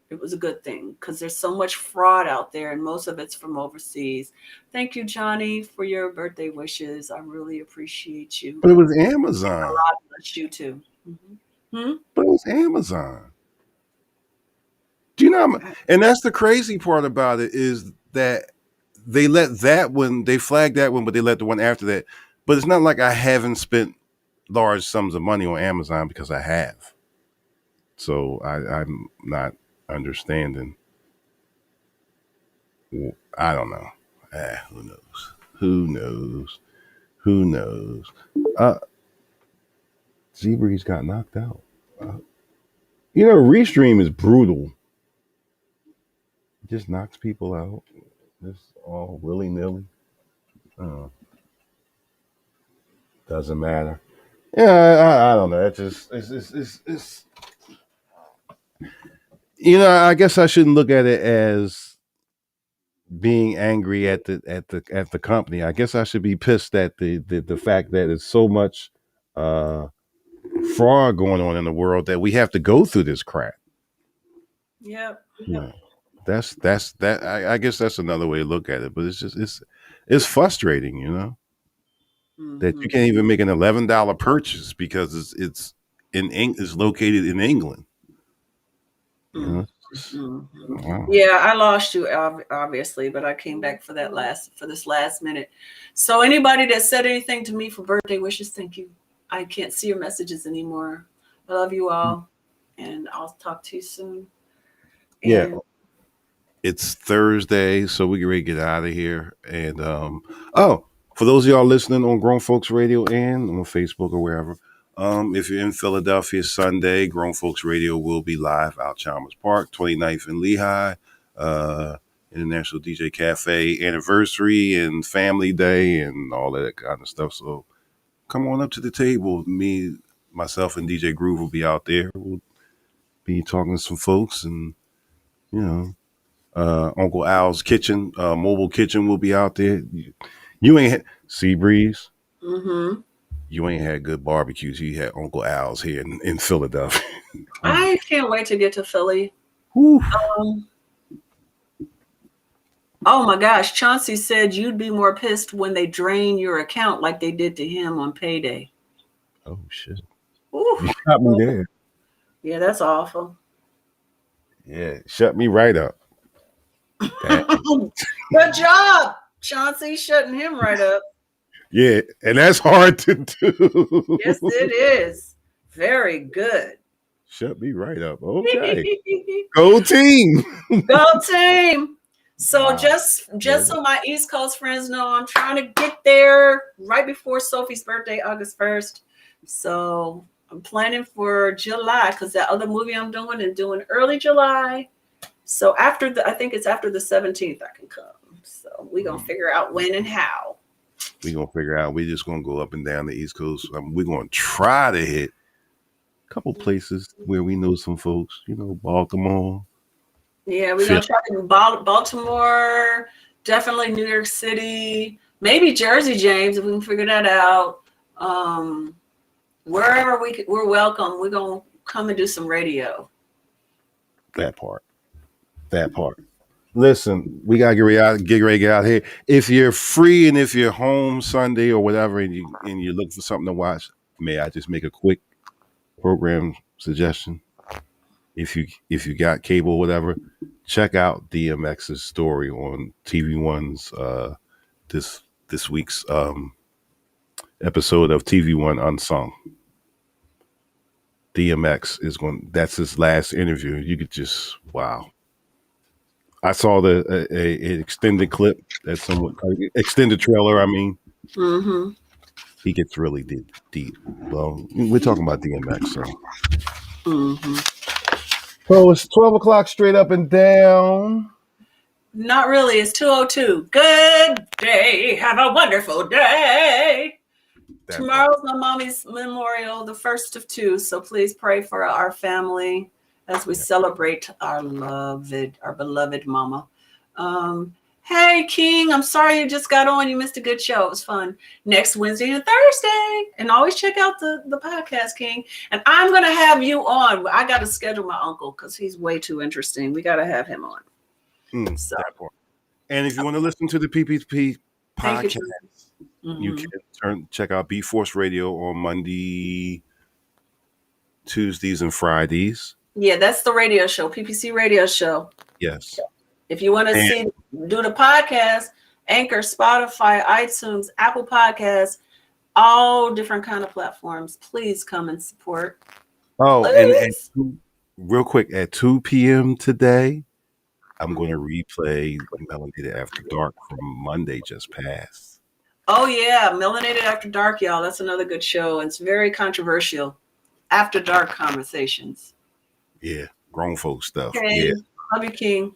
It was a good thing because there's so much fraud out there, and most of it's from overseas. Thank you, Johnny, for your birthday wishes. I really appreciate you. But it was Amazon. A lot bless you too. Mm-hmm. But it was Amazon. Do you know? And that's the crazy part about it is that they let that one, they flagged that one, but they let the one after that. But it's not like I haven't spent large sums of money on Amazon because I have. So I'm not understanding. I don't know. Who knows? Who knows? Who knows? Seabreeze got knocked out. Restream is brutal. It just knocks people out. Just all willy-nilly. Doesn't matter. Yeah, I don't know. It's I guess I shouldn't look at it as being angry at the company. I guess I should be pissed at the fact that there's so much fraud going on in the world that we have to go through this crap. Yep. Yeah. That's that. I guess that's another way to look at it. But it's frustrating, that you can't even make an $11 purchase because it's located in England. Wow. Yeah, I lost you obviously, but I came back for this last minute. So anybody that said anything to me for birthday wishes, thank you. I can't see your messages anymore. I love you all, and I'll talk to you soon. Yeah. And It's Thursday, so we get ready to get out of here. And for those of y'all listening on Grown Folks Radio and on Facebook or wherever, if you're in Philadelphia Sunday, Grown Folks Radio will be live out Chalmers Park, 29th and Lehigh, International DJ Cafe anniversary and family day and all that kind of stuff. So come on up to the table. Me, myself, and DJ Groove will be out there. We'll be talking to some folks, and Uncle Al's kitchen, mobile kitchen will be out there. You ain't Sea Breeze. mm-hmm. You ain't had good barbecues. You had Uncle Al's here in Philadelphia. I can't wait to get to Philly. Oh my gosh, Chauncey said you'd be more pissed when they drain your account like they did to him on payday. Oh shit! Ooh. You got me there. Yeah, that's awful. Yeah, shut me right up. Good job, Chauncey, shutting him right up. Yeah, and that's hard to do. Yes, it is. Very good. Shut me right up. Okay. Go team. Go team. So just so my East Coast friends know, I'm trying to get there right before Sophie's birthday, August 1st. So I'm planning for July because that other movie I'm doing early July. So I think it's after the 17th I can come. So we're going to figure out when and how. We're going to figure out. We're just going to go up and down the East Coast. We're going to try to hit a couple places where we know some folks, Baltimore. Yeah, we're going to try to Baltimore, definitely New York City, maybe Jersey, James, if we can figure that out. Wherever we're welcome. We're going to come and do some radio. That part. Listen, we gotta get ready to get out here. If you're free and if you're home Sunday or whatever, and you're looking for something to watch, may I just make a quick program suggestion? If you got cable or whatever, check out DMX's story on TV One's this week's episode of TV One Unsung. DMX that's his last interview. You could just wow. I saw an extended clip, that's somewhat extended trailer. I mean, He gets really deep. Well, we're talking about DMX, so. So it's 12 o'clock straight up and down. Not really. It's 2:02. Good day. Have a wonderful day. Tomorrow's my mommy's memorial, the first of two. So please pray for our family as we celebrate our beloved mama. Hey, King, I'm sorry you just got on. You missed a good show. It was fun. Next Wednesday and Thursday. And always check out the podcast, King. And I'm going to have you on. I got to schedule my uncle because he's way too interesting. We got to have him on. And if you want to listen to the PPP podcast, you can check out B-Force Radio on Monday, Tuesdays, and Fridays. Yeah, that's the radio show, PPC radio show. Yes. If you want to do the podcast, Anchor, Spotify, iTunes, Apple Podcasts, all different kind of platforms, please come and support. Oh, and real quick, at 2 p.m. today, I'm going to replay Melanated After Dark from Monday just passed. Oh, yeah. Melanated After Dark, y'all. That's another good show. It's very controversial. After Dark conversations. Yeah. Grown folk stuff. Okay. Yeah. Love you, King.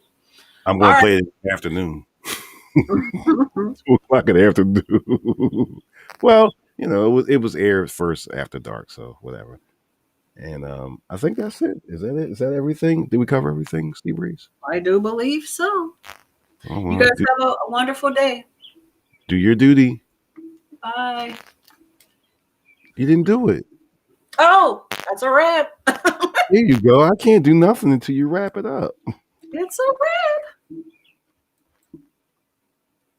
I'm going to play it in the afternoon. 2 o'clock in the afternoon. Well, it was aired first after dark, so whatever. And I think that's it. Is that it? Is that everything? Did we cover everything, Steve Reese? I do believe so. Oh, well, you guys have a wonderful day. Do your duty. Bye. You didn't do it. Oh, that's a wrap. There you go. I can't do nothing until you wrap it up. It's a wrap.